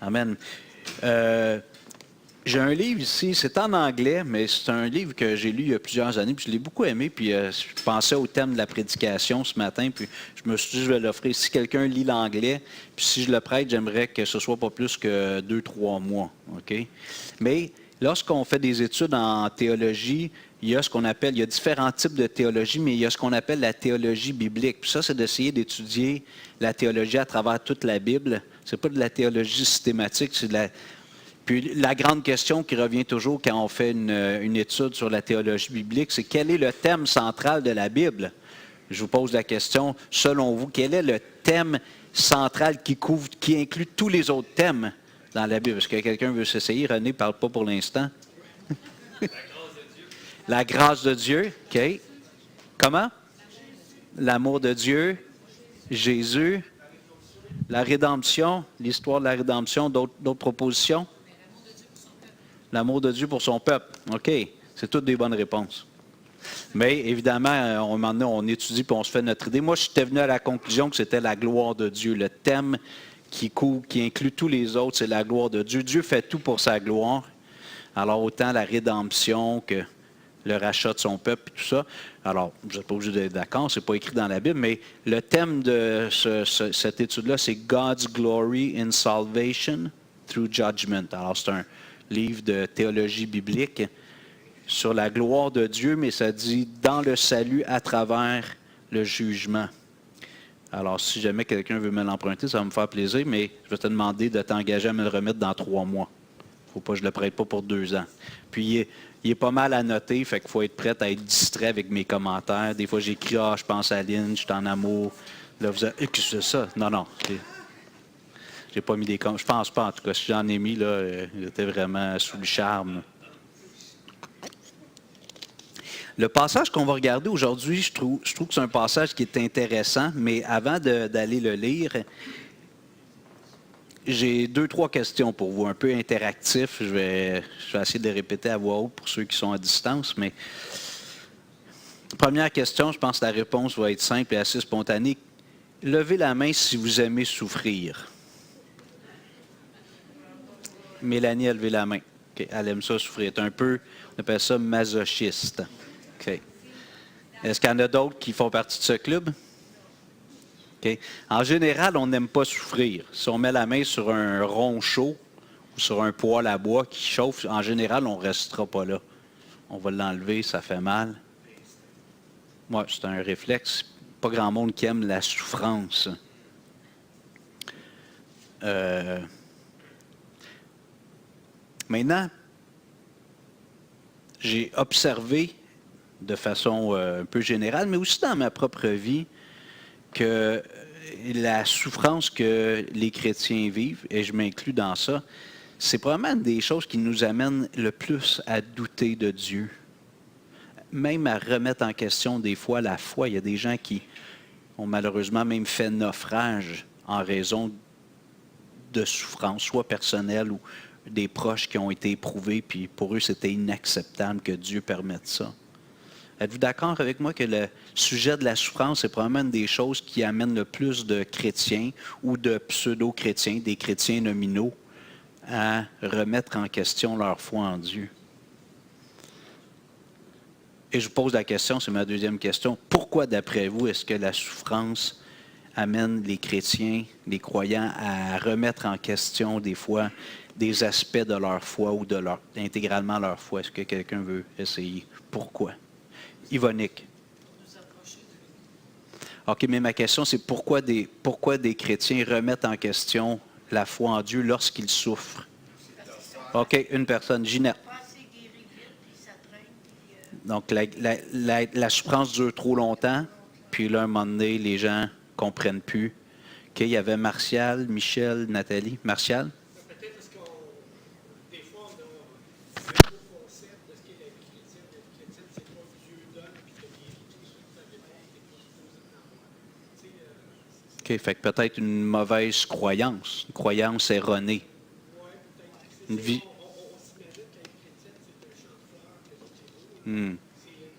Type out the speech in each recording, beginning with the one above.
Amen. J'ai un livre ici, c'est en anglais, mais c'est un livre que j'ai lu il y a plusieurs années, puis je l'ai beaucoup aimé, puis je pensais au thème de la prédication ce matin, puis je me suis dit, je vais l'offrir. Si quelqu'un lit l'anglais, puis si je le prête, j'aimerais que ce soit pas plus que 2-3 mois, OK? Mais lorsqu'on fait des études en théologie, il y a ce qu'on appelle, il y a différents types de théologie, mais il y a ce qu'on appelle la théologie biblique. Puis ça, c'est d'essayer d'étudier la théologie à travers toute la Bible. C'est pas de la théologie systématique, c'est de la... Puis la grande question qui revient toujours quand on fait une étude sur la théologie biblique, c'est quel est le thème central de la Bible? Je vous pose la question, selon vous, quel est le thème central qui couvre, qui inclut tous les autres thèmes dans la Bible? Est-ce que quelqu'un veut s'essayer? René ne parle pas pour l'instant. La grâce de Dieu. OK. Comment? L'amour de Dieu, Jésus, la rédemption, l'histoire de la rédemption, d'autres propositions? L'amour de Dieu pour son peuple. OK. C'est toutes des bonnes réponses. Mais évidemment, on étudie puis on se fait notre idée. Moi, j'étais venu à la conclusion que c'était la gloire de Dieu. Le thème qui inclut tous les autres, c'est la gloire de Dieu. Dieu fait tout pour sa gloire. Alors, autant la rédemption que le rachat de son peuple et tout ça. Alors, vous n'êtes pas obligé d'être d'accord, ce n'est pas écrit dans la Bible, mais le thème de cette étude-là, c'est God's Glory in Salvation through Judgment. Alors, c'est un livre de théologie biblique sur la gloire de Dieu, mais ça dit dans le salut à travers le jugement. Alors, si jamais quelqu'un veut me l'emprunter, ça va me faire plaisir, mais je vais te demander de t'engager à me le remettre dans 3 mois. Il ne faut pas que je ne le prête pas pour 2 ans. Puis, il est pas mal à noter, fait qu'il faut être prêt à être distrait avec mes commentaires. Des fois, j'écris « Ah, je pense à Lynn, je suis en amour. » Là, vous avez... Qu'est-ce que c'est ça? Non. J'ai pas mis des comptes. Je pense pas, en tout cas. Si j'en ai mis, là, il était vraiment sous le charme. Le passage qu'on va regarder aujourd'hui, je trouve que c'est un passage qui est intéressant, mais avant d'aller le lire, j'ai 2-3 questions pour vous, un peu interactifs. Je vais essayer de les répéter à voix haute pour ceux qui sont à distance, mais première question, je pense que la réponse va être simple et assez spontanée. Levez la main si vous aimez souffrir. Mélanie a levé la main. Okay. Elle aime ça souffrir. C'est un peu, on appelle ça masochiste. Okay. Est-ce qu'il y en a d'autres qui font partie de ce club? Okay. En général, on n'aime pas souffrir. Si on met la main sur un rond chaud ou sur un poêle à bois qui chauffe, en général, on ne restera pas là. On va l'enlever, ça fait mal. Oui, c'est un réflexe. Pas grand monde qui aime la souffrance. Maintenant, j'ai observé de façon un peu générale, mais aussi dans ma propre vie, que la souffrance que les chrétiens vivent, et je m'inclus dans ça, c'est probablement des choses qui nous amènent le plus à douter de Dieu. Même à remettre en question des fois la foi. Il y a des gens qui ont malheureusement même fait naufrage en raison de souffrance, soit personnelle ou des proches qui ont été éprouvés, puis pour eux, c'était inacceptable que Dieu permette ça. Êtes-vous d'accord avec moi que le sujet de la souffrance, c'est probablement une des choses qui amène le plus de chrétiens ou de pseudo-chrétiens, des chrétiens nominaux, à remettre en question leur foi en Dieu? Et je vous pose la question, c'est ma deuxième question. Pourquoi, d'après vous, est-ce que la souffrance amène les chrétiens, les croyants, à remettre en question des fois des aspects de leur foi ou intégralement leur foi? Est-ce que quelqu'un veut essayer? Pourquoi? Yvonique. OK, mais ma question, c'est pourquoi des chrétiens remettent en question la foi en Dieu lorsqu'ils souffrent? OK, une personne. Ginette. Donc, la souffrance dure trop longtemps, puis là, un moment donné, les gens ne comprennent plus. OK, il y avait Martial, Michel, Nathalie. Martial? Peut-être parce qu'on, des fois, on a un faux concept de ce qu'est la vie chrétienne. La vie chrétienne, c'est pas Dieu donne, puis te guérit, tout ça, ça dépend de tes supposés OK, fait que peut-être une mauvaise croyance, une croyance erronée. Oui, peut-être. Une vie. On s'imagine que la vie chrétienne, c'est un champ de fleurs, que c'est beau. Une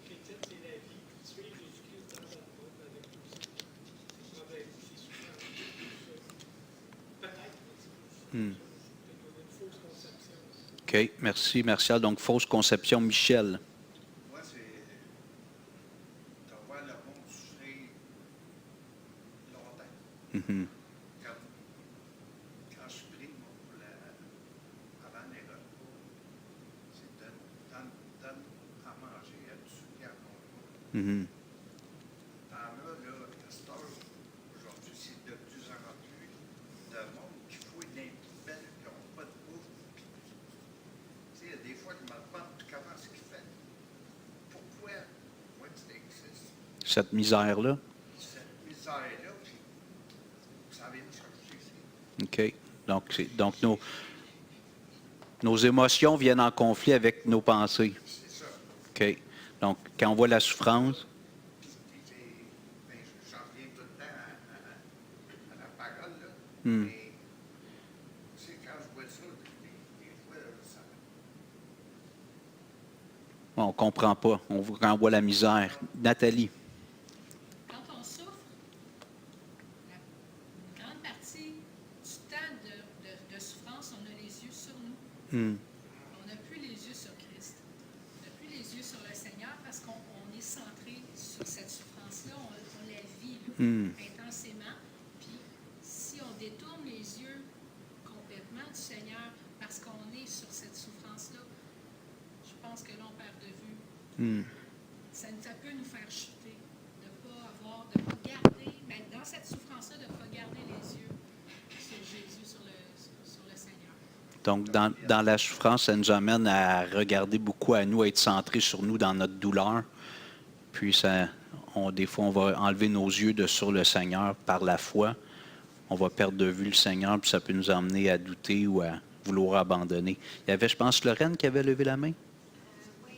chrétienne, c'est la vie. Suivre Jésus-Christ dans le monde avec tout ce qui est problème, c'est souffrant, tout ça. Peut-être. OK. Merci, Martial. Donc, fausse conception, Michel. Moi, c'est de voir le monde souffrir longtemps. Mhm. Quand je prie, moi, avant les repas, c'est donne à manger à tous ceux qui en ont pas. Mhm. Dans là, à cette heure, aujourd'hui, c'est de plus en plus de monde qui fouille dans les poubelles, qui n'ont pas de bouffe. Tu sais, des fois, je me demande comment est-ce qu'ils font. Pourquoi ça existe, Cette misère-là. cette misère-là, puis ça vient me chercher ici. OK. Donc nos émotions viennent en conflit avec nos pensées. C'est ça. OK. Donc, quand on voit la souffrance, Puis ben, j'en reviens tout le temps à la parole, là. Hmm. Mais, tu sais, quand je vois ça, des fois, ça. on ne comprend pas. Quand on voit la misère. Nathalie. Quand on souffre, une grande partie du temps de souffrance, on a les yeux sur nous. Hmm. On n'a plus les yeux sur Christ. On n'a plus les yeux sur le Seigneur parce qu'on est centré sur cette souffrance-là. On la vit là, Hmm. intensément. Puis si on détourne les yeux complètement du Seigneur parce qu'on est sur cette souffrance-là, je pense que là, on perd de vue. Hmm. Ça peut nous faire chuter, de pas garder, mais dans cette souffrance-là, de ne pas garder les yeux sur Jésus, sur le Seigneur. Donc, dans la souffrance, ça nous amène à regarder beaucoup à nous, à être centrés sur nous dans notre douleur. Puis, des fois, on va enlever nos yeux sur le Seigneur par la foi. On va perdre de vue le Seigneur, puis ça peut nous amener à douter ou à vouloir abandonner. Il y avait, je pense, Lorraine qui avait levé la main. Oui,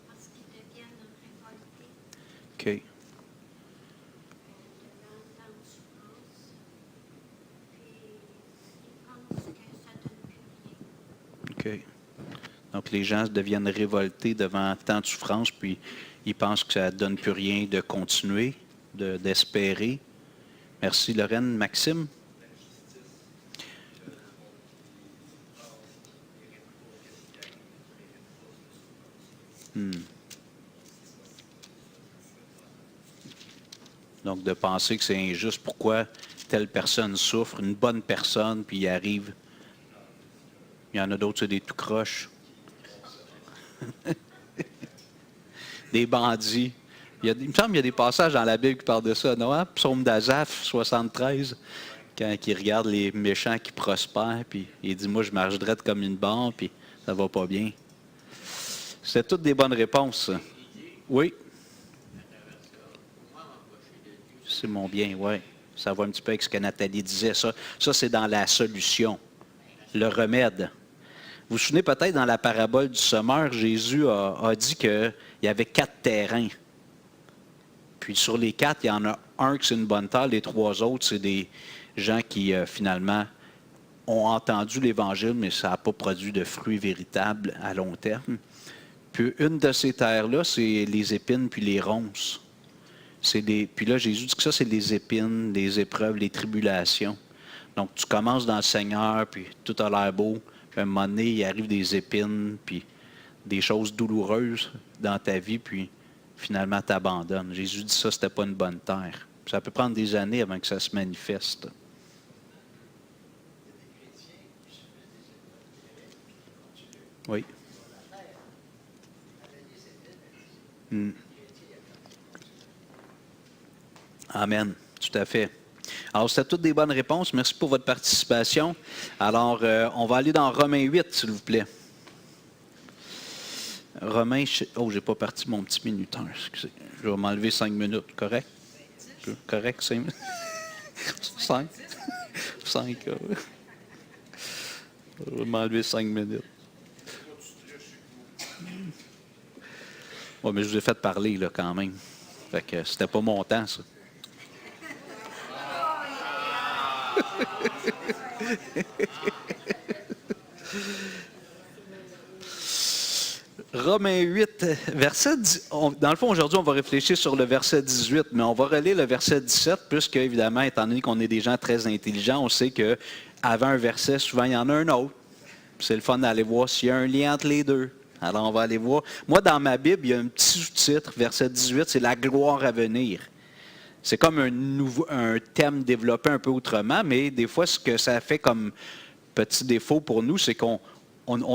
parce qu'ils deviennent révoltés OK. de longtemps de souffrance. Puis ils pensent que ça donne plus rien. OK. Donc, les gens deviennent révoltés devant tant de souffrance, puis ils pensent que ça ne donne plus rien de continuer, d'espérer. Merci, Lorraine. Maxime? Donc, de penser que c'est injuste, pourquoi telle personne souffre, une bonne personne, puis il arrive. Il y en a d'autres, c'est des tout croches. Des bandits. Il me semble qu'il y a des passages dans la Bible qui parlent de ça, non? Hein? Psaume d'Azaph, 73, quand il regarde les méchants qui prospèrent, puis il dit, moi, je marche droite comme une barre, puis ça va pas bien. C'est toutes des bonnes réponses, ça. Oui? C'est mon bien, oui. Ça va un petit peu avec ce que Nathalie disait. Ça c'est dans la solution, le remède. Vous vous souvenez peut-être dans la parabole du semeur, Jésus a dit qu'il y avait 4 terrains. Puis sur les 4, il y en a un qui c'est une bonne terre, les 3 autres, c'est des gens qui finalement ont entendu l'Évangile, mais ça n'a pas produit de fruits véritables à long terme. Puis une de ces terres-là, c'est les épines puis les ronces. Puis là, Jésus dit que ça, c'est les épines, les épreuves, les tribulations. Donc, tu commences dans le Seigneur, puis tout a l'air beau. Puis à un moment donné, il arrive des épines, puis des choses douloureuses dans ta vie, puis finalement, tu abandonnes. Jésus dit ça, c'était pas une bonne terre. Puis ça peut prendre des années avant que ça se manifeste. Oui. Amen. Tout à fait. Alors, c'était toutes des bonnes réponses. Merci pour votre participation. Alors, on va aller dans Romains 8, s'il vous plaît. Romains, oh, j'ai pas parti mon petit minuteur, excusez. Je vais m'enlever 5 minutes, correct? Correct, 5 minutes? 5? 5, je vais m'enlever 5 minutes. Oui, mais je vous ai fait parler, là, quand même. Fait que c'était pas mon temps, ça. Romains 8, verset 10. Dans le fond, aujourd'hui, on va réfléchir sur le verset 18, mais on va relire le verset 17, puisque, évidemment, étant donné qu'on est des gens très intelligents, on sait qu'avant un verset, souvent, il y en a un autre. C'est le fun d'aller voir s'il y a un lien entre les deux. Alors, on va aller voir. Moi, dans ma Bible, il y a un petit sous-titre, verset 18, c'est « La gloire à venir ». C'est comme un thème développé un peu autrement, mais des fois, ce que ça fait comme petit défaut pour nous, c'est qu'on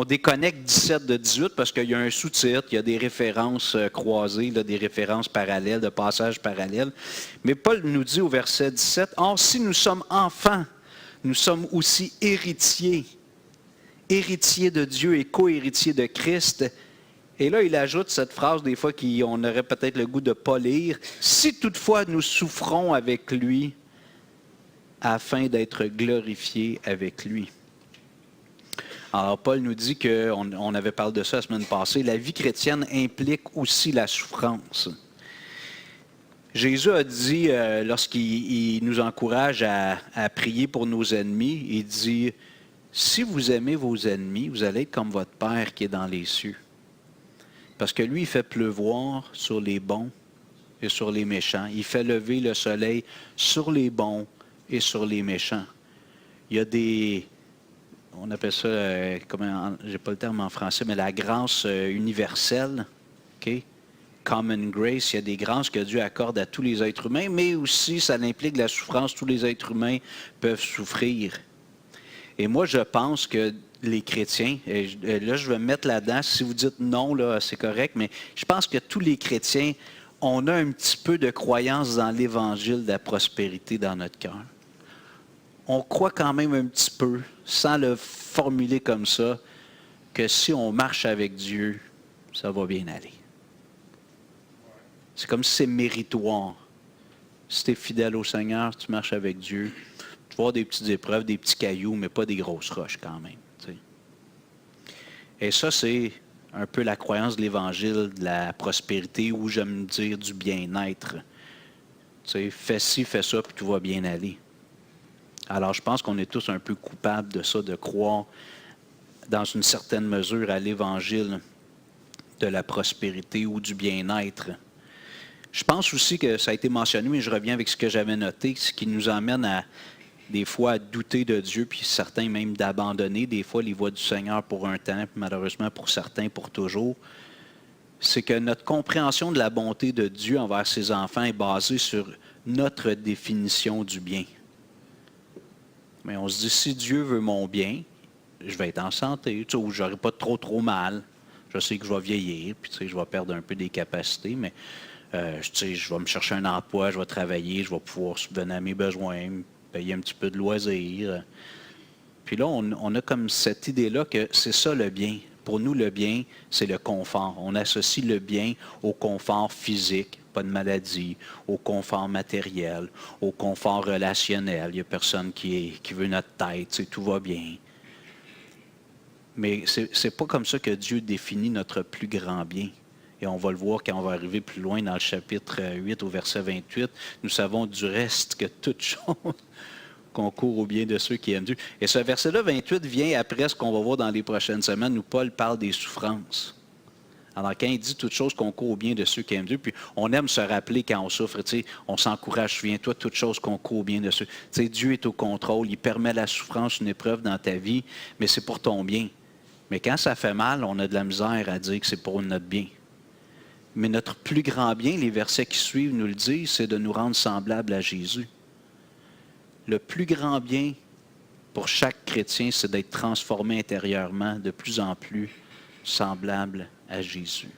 déconnecte 17 de 18 parce qu'il y a un sous-titre, il y a des références croisées, là, des références parallèles, de passages parallèles. Mais Paul nous dit au verset 17, « Or, si nous sommes enfants, nous sommes aussi héritiers de Dieu et co-héritiers de Christ. » Et là, il ajoute cette phrase, des fois, qu'on aurait peut-être le goût de ne pas lire. « Si toutefois nous souffrons avec lui, afin d'être glorifiés avec lui. » Alors, Paul nous dit on avait parlé de ça la semaine passée, la vie chrétienne implique aussi la souffrance. Jésus a dit, lorsqu'il nous encourage à prier pour nos ennemis, il dit, « Si vous aimez vos ennemis, vous allez être comme votre Père qui est dans les cieux. » Parce que lui, il fait pleuvoir sur les bons et sur les méchants. Il fait lever le soleil sur les bons et sur les méchants. Il y a des... On appelle ça, j'ai pas le terme en français, mais la grâce universelle, OK? Common grace, il y a des grâces que Dieu accorde à tous les êtres humains, mais aussi ça implique la souffrance, tous les êtres humains peuvent souffrir. Et moi, je pense que les chrétiens, là je vais me mettre là-dedans, si vous dites non, là, c'est correct, mais je pense que tous les chrétiens, on a un petit peu de croyance dans l'évangile de la prospérité dans notre cœur. On croit quand même un petit peu, sans le formuler comme ça, que si on marche avec Dieu, ça va bien aller. C'est comme si c'est méritoire. Si tu es fidèle au Seigneur, tu marches avec Dieu, tu vas avoir des petites épreuves, des petits cailloux, mais pas des grosses roches quand même. T'sais. Et ça, c'est un peu la croyance de l'Évangile, de la prospérité, ou j'aime dire du bien-être. T'sais, fais ci, fais ça, puis tout va bien aller. Alors, je pense qu'on est tous un peu coupables de ça, de croire dans une certaine mesure à l'Évangile de la prospérité ou du bien-être. Je pense aussi que ça a été mentionné, mais je reviens avec ce que j'avais noté, ce qui nous emmène à des fois à douter de Dieu, puis certains même d'abandonner des fois les voies du Seigneur pour un temps, puis malheureusement pour certains pour toujours. C'est que notre compréhension de la bonté de Dieu envers ses enfants est basée sur notre définition du bien. Mais on se dit, si Dieu veut mon bien, je vais être en santé, ou je n'aurai pas trop mal. Je sais que je vais vieillir, puis je vais perdre un peu des capacités, mais je vais me chercher un emploi, je vais travailler, je vais pouvoir subvenir à mes besoins, me payer un petit peu de loisirs. Puis là, on a comme cette idée-là que c'est ça le bien. Pour nous, le bien, c'est le confort. On associe le bien au confort physique, pas de maladie, au confort matériel, au confort relationnel. Il n'y a personne qui veut notre tête, tout va bien. Mais ce n'est pas comme ça que Dieu définit notre plus grand bien. Et on va le voir quand on va arriver plus loin dans le chapitre 8 au verset 28. Nous savons du reste que toute chose concourt au bien de ceux qui aiment Dieu. Et ce verset-là, 28, vient après ce qu'on va voir dans les prochaines semaines où Paul parle des souffrances. Alors, quand il dit toute chose concourt au bien de ceux qui aiment Dieu, puis on aime se rappeler quand on souffre, on s'encourage, souviens-toi, toute chose concourt au bien de ceux. Dieu est au contrôle, il permet la souffrance, une épreuve dans ta vie, mais c'est pour ton bien. Mais quand ça fait mal, on a de la misère à dire que c'est pour notre bien. Mais notre plus grand bien, les versets qui suivent nous le disent, c'est de nous rendre semblables à Jésus. Le plus grand bien pour chaque chrétien, c'est d'être transformé intérieurement de plus en plus semblable à Jésus.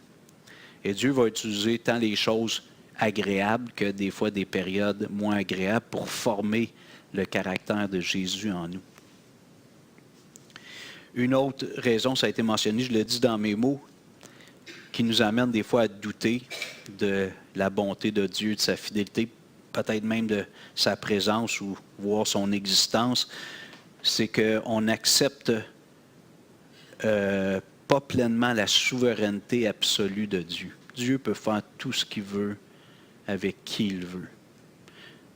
Et Dieu va utiliser tant les choses agréables que des fois des périodes moins agréables pour former le caractère de Jésus en nous. Une autre raison, ça a été mentionné, je le dis dans mes mots, qui nous amène des fois à douter de la bonté de Dieu, de sa fidélité, peut-être même de sa présence ou voir son existence, c'est qu'on n'accepte pas pleinement la souveraineté absolue de Dieu. Dieu peut faire tout ce qu'il veut avec qui il veut.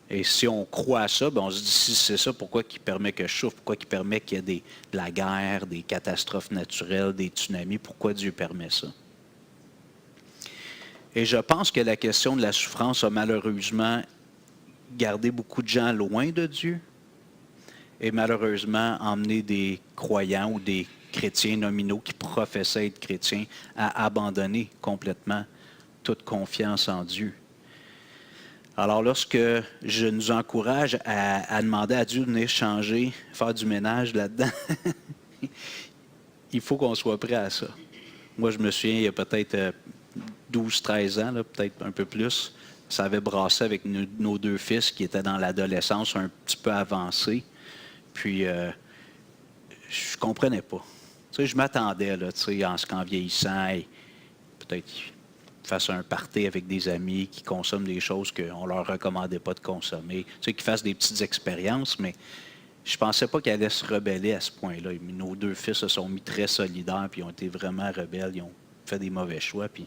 Et si on croit à ça, on se dit, si c'est ça, pourquoi il permet que je souffre? Pourquoi il permet qu'il y ait de la guerre, des catastrophes naturelles, des tsunamis? Pourquoi Dieu permet ça? Et je pense que la question de la souffrance a malheureusement gardé beaucoup de gens loin de Dieu et malheureusement emmené des croyants ou des chrétiens nominaux qui professaient être chrétiens à abandonner complètement toute confiance en Dieu. Alors, lorsque je nous encourage à demander à Dieu de venir changer, faire du ménage là-dedans, il faut qu'on soit prêt à ça. Moi, je me souviens, il y a peut-être 12-13 ans, là, peut-être un peu plus, ça avait brassé avec nos deux fils qui étaient dans l'adolescence un petit peu avancée. Puis, je comprenais pas. Tu sais, je m'attendais, là, tu sais, qu'en vieillissant, peut-être qu'ils fassent un party avec des amis qui consomment des choses qu'on ne leur recommandait pas de consommer. Tu sais, qu'ils fassent des petites expériences, mais je ne pensais pas qu'ils allaient se rebeller à ce point-là. Nos deux fils se sont mis très solidaires, puis ils ont été vraiment rebelles. Ils ont fait des mauvais choix, puis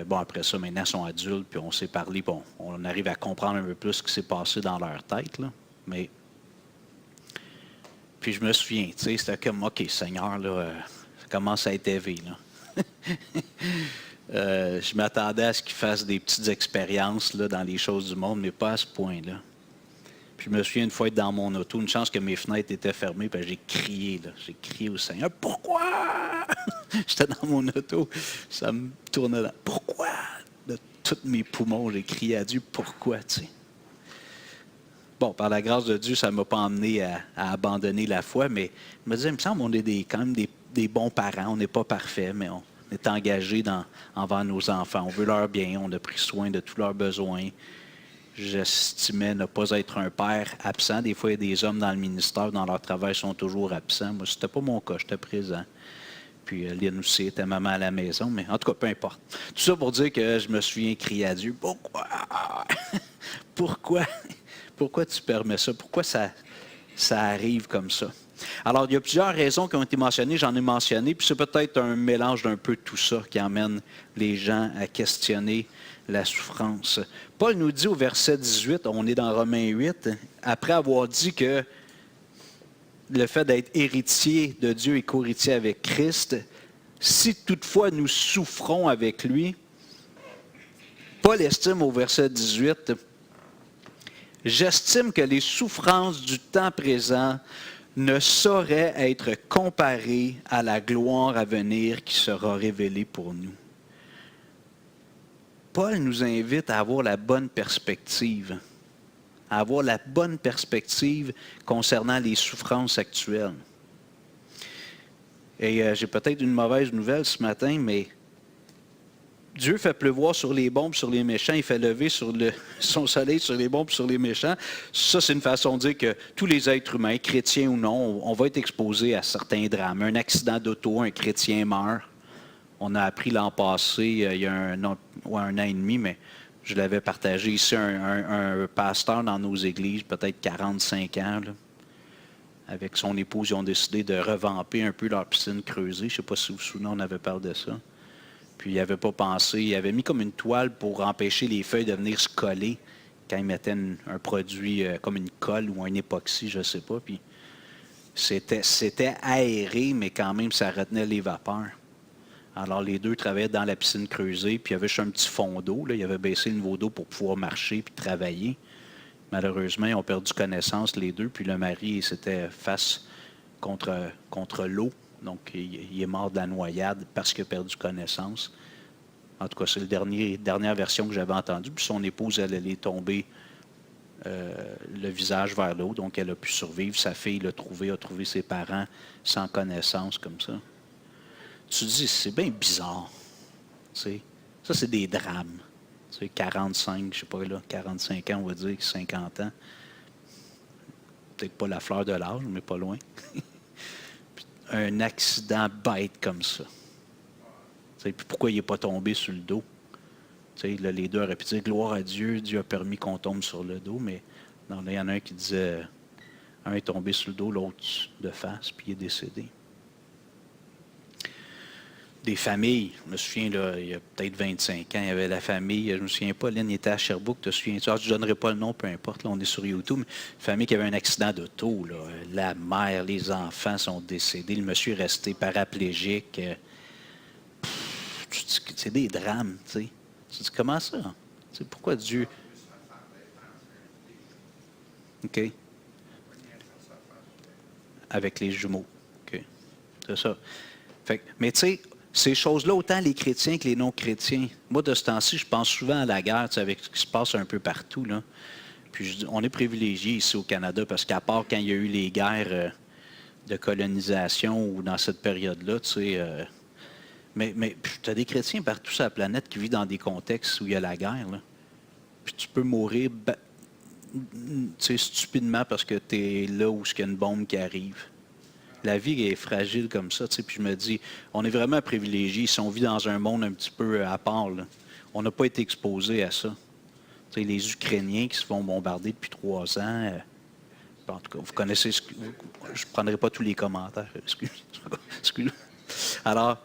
bon, après ça, maintenant, ils sont adultes, puis on s'est parlé, bon, on arrive à comprendre un peu plus ce qui s'est passé dans leur tête, là. Mais, puis je me souviens, tu sais, c'était comme, OK, Seigneur, là, ça commence à être élevé, là. Je m'attendais à ce qu'ils fassent des petites expériences, là, dans les choses du monde, mais pas à ce point-là. Puis je me souviens une fois être dans mon auto, une chance que mes fenêtres étaient fermées, puis j'ai crié, là. J'ai crié au Seigneur, pourquoi? J'étais dans mon auto, ça me tournait là. Pourquoi? De tous mes poumons, j'ai crié à Dieu, pourquoi, tu sais? Bon, par la grâce de Dieu, ça ne m'a pas emmené à abandonner la foi, mais je me disais, il me semble qu'on est quand même des bons parents, on n'est pas parfaits, mais on est engagés envers nos enfants. On veut leur bien, on a pris soin de tous leurs besoins. J'estimais ne pas être un père absent. Des fois, il y a des hommes dans le ministère, dans leur travail, sont toujours absents. Moi, ce n'était pas mon cas, j'étais présent. Puis Lynn aussi était maman à la maison, mais en tout cas, peu importe. Tout ça pour dire que je me souviens crier à Dieu, pourquoi? Pourquoi? Pourquoi tu permets ça? Pourquoi ça arrive comme ça? Alors, il y a plusieurs raisons qui ont été mentionnées, j'en ai mentionné, puis c'est peut-être un mélange d'un peu tout ça qui emmène les gens à questionner la souffrance. Paul nous dit au verset 18, on est dans Romains 8, après avoir dit que le fait d'être héritier de Dieu et co-héritier avec Christ, si toutefois nous souffrons avec lui, Paul estime au verset 18, « J'estime que les souffrances du temps présent ne sauraient être comparées à la gloire à venir qui sera révélée pour nous. » Paul nous invite à avoir la bonne perspective, concernant les souffrances actuelles. Et j'ai peut-être une mauvaise nouvelle ce matin, mais Dieu fait pleuvoir sur les bons et sur les méchants. Il fait lever son soleil sur les bons et sur les méchants. Ça, c'est une façon de dire que tous les êtres humains, chrétiens ou non, on va être exposés à certains drames. Un accident d'auto, un chrétien meurt. On a appris l'an passé, il y a un an et demi, mais je l'avais partagé ici, un pasteur dans nos églises, peut-être 45 ans, là, avec son épouse, ils ont décidé de revamper un peu leur piscine creusée. Je ne sais pas si vous vous souvenez, on avait parlé de ça. Puis il n'avait pas pensé, il avait mis comme une toile pour empêcher les feuilles de venir se coller quand ils mettaient un produit comme une colle ou un époxy, je ne sais pas. Puis c'était aéré, mais quand même, ça retenait les vapeurs. Alors, les deux travaillaient dans la piscine creusée, puis il y avait juste un petit fond d'eau. Là. Il avait baissé le niveau d'eau pour pouvoir marcher puis travailler. Malheureusement, ils ont perdu connaissance, les deux, puis le mari s'était face contre l'eau. Donc, il est mort de la noyade parce qu'il a perdu connaissance. En tout cas, c'est la dernière version que j'avais entendue. Puis son épouse, elle est tombée le visage vers l'eau, donc elle a pu survivre. Sa fille a trouvé ses parents sans connaissance comme ça. Tu te dis, c'est bien bizarre. Tu sais. Ça, c'est des drames. Tu sais, 45, je sais pas, là, 45 ans, on va dire, 50 ans. Peut-être pas la fleur de l'âge, mais pas loin. Un accident bête comme ça. Tu sais, puis pourquoi il n'est pas tombé sur le dos? Tu sais, là, les deux auraient pu dire, gloire à Dieu, Dieu a permis qu'on tombe sur le dos, mais non, là, il y en a un qui disait, un est tombé sur le dos, l'autre de face, puis il est décédé. Des familles, je me souviens, là, il y a peut-être 25 ans, il y avait la famille, je ne me souviens pas, Lynn était à Sherbrooke, te souviens-tu? Je ne donnerai pas le nom, peu importe, là, on est sur YouTube, mais une famille qui avait un accident d'auto, là, la mère, les enfants sont décédés, le monsieur est resté paraplégique. C'est des drames, tu sais. Tu te dis, comment ça? Tu sais, pourquoi Dieu... OK. Avec les jumeaux. OK. C'est ça. Mais tu sais, ces choses-là, autant les chrétiens que les non-chrétiens, moi, de ce temps-ci, je pense souvent à la guerre, tu sais, avec ce qui se passe un peu partout, là. Puis on est privilégiés ici au Canada parce qu'à part quand il y a eu les guerres de colonisation ou dans cette période-là, tu sais, mais tu as des chrétiens partout sur la planète qui vivent dans des contextes où il y a la guerre, là. Puis tu peux mourir tu sais, stupidement parce que tu es là où il y a une bombe qui arrive. La vie est fragile comme ça, tu sais, puis je me dis, on est vraiment privilégiés si on vit dans un monde un petit peu à part, là. On n'a pas été exposé à ça. Tu sais, les Ukrainiens qui se font bombarder depuis 3 ans, en tout cas, vous connaissez je ne prendrai pas tous les commentaires, excusez. Alors,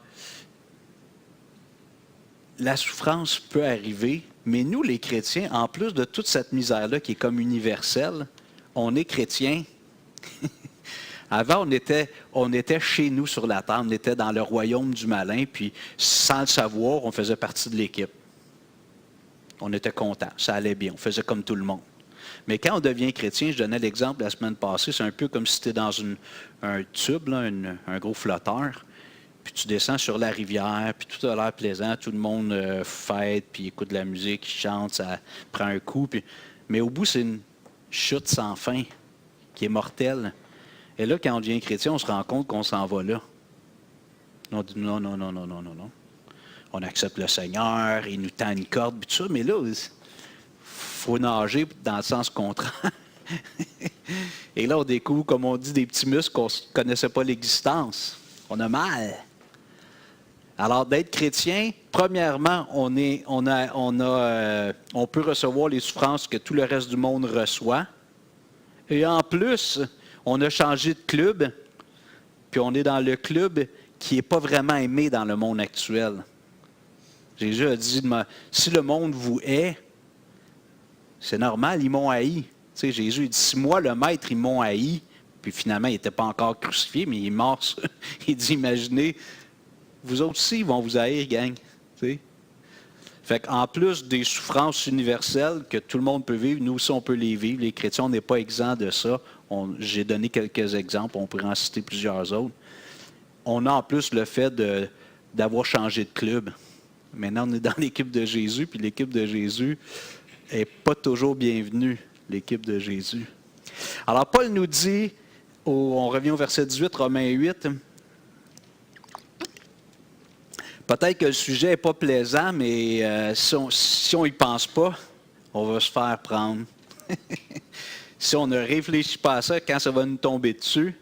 la souffrance peut arriver, mais nous, les chrétiens, en plus de toute cette misère-là qui est comme universelle, on est chrétiens. Avant, on était chez nous sur la terre, on était dans le royaume du malin, puis sans le savoir, on faisait partie de l'équipe. On était contents, ça allait bien, on faisait comme tout le monde. Mais quand on devient chrétien, je donnais l'exemple la semaine passée, c'est un peu comme si tu es dans un tube, là, un gros flotteur, puis tu descends sur la rivière, puis tout a l'air plaisant, tout le monde fête, puis écoute de la musique, chante, ça prend un coup. Mais au bout, c'est une chute sans fin qui est mortelle. Et là, quand on devient chrétien, on se rend compte qu'on s'en va là. On dit non. On accepte le Seigneur, il nous tend une corde, puis tout ça, mais là, il faut nager dans le sens contraire. Et là, on découvre, comme on dit, des petits muscles qu'on ne connaissait pas l'existence. On a mal. Alors, d'être chrétien, premièrement, on peut recevoir les souffrances que tout le reste du monde reçoit. Et en plus, on a changé de club, puis on est dans le club qui n'est pas vraiment aimé dans le monde actuel. Jésus a dit, si le monde vous hait, c'est normal, ils m'ont haï. Tu sais, Jésus il dit, si moi, le maître, ils m'ont haï, puis finalement, il n'était pas encore crucifié, mais il est mort. Il dit, imaginez, vous autres aussi, ils vont vous haïr, gang. Tu sais? Fait qu'en plus des souffrances universelles que tout le monde peut vivre, nous aussi, on peut les vivre. Les chrétiens, on n'est pas exempts de ça. J'ai donné quelques exemples, on pourrait en citer plusieurs autres. On a en plus le fait d'avoir changé de club. Maintenant, on est dans l'équipe de Jésus, puis l'équipe de Jésus n'est pas toujours bienvenue, l'équipe de Jésus. Alors, Paul nous dit, on revient au verset 18, Romains 8, peut-être que le sujet n'est pas plaisant, mais si on n'y pense pas, on va se faire prendre. Si on ne réfléchit pas à ça, quand ça va nous tomber dessus,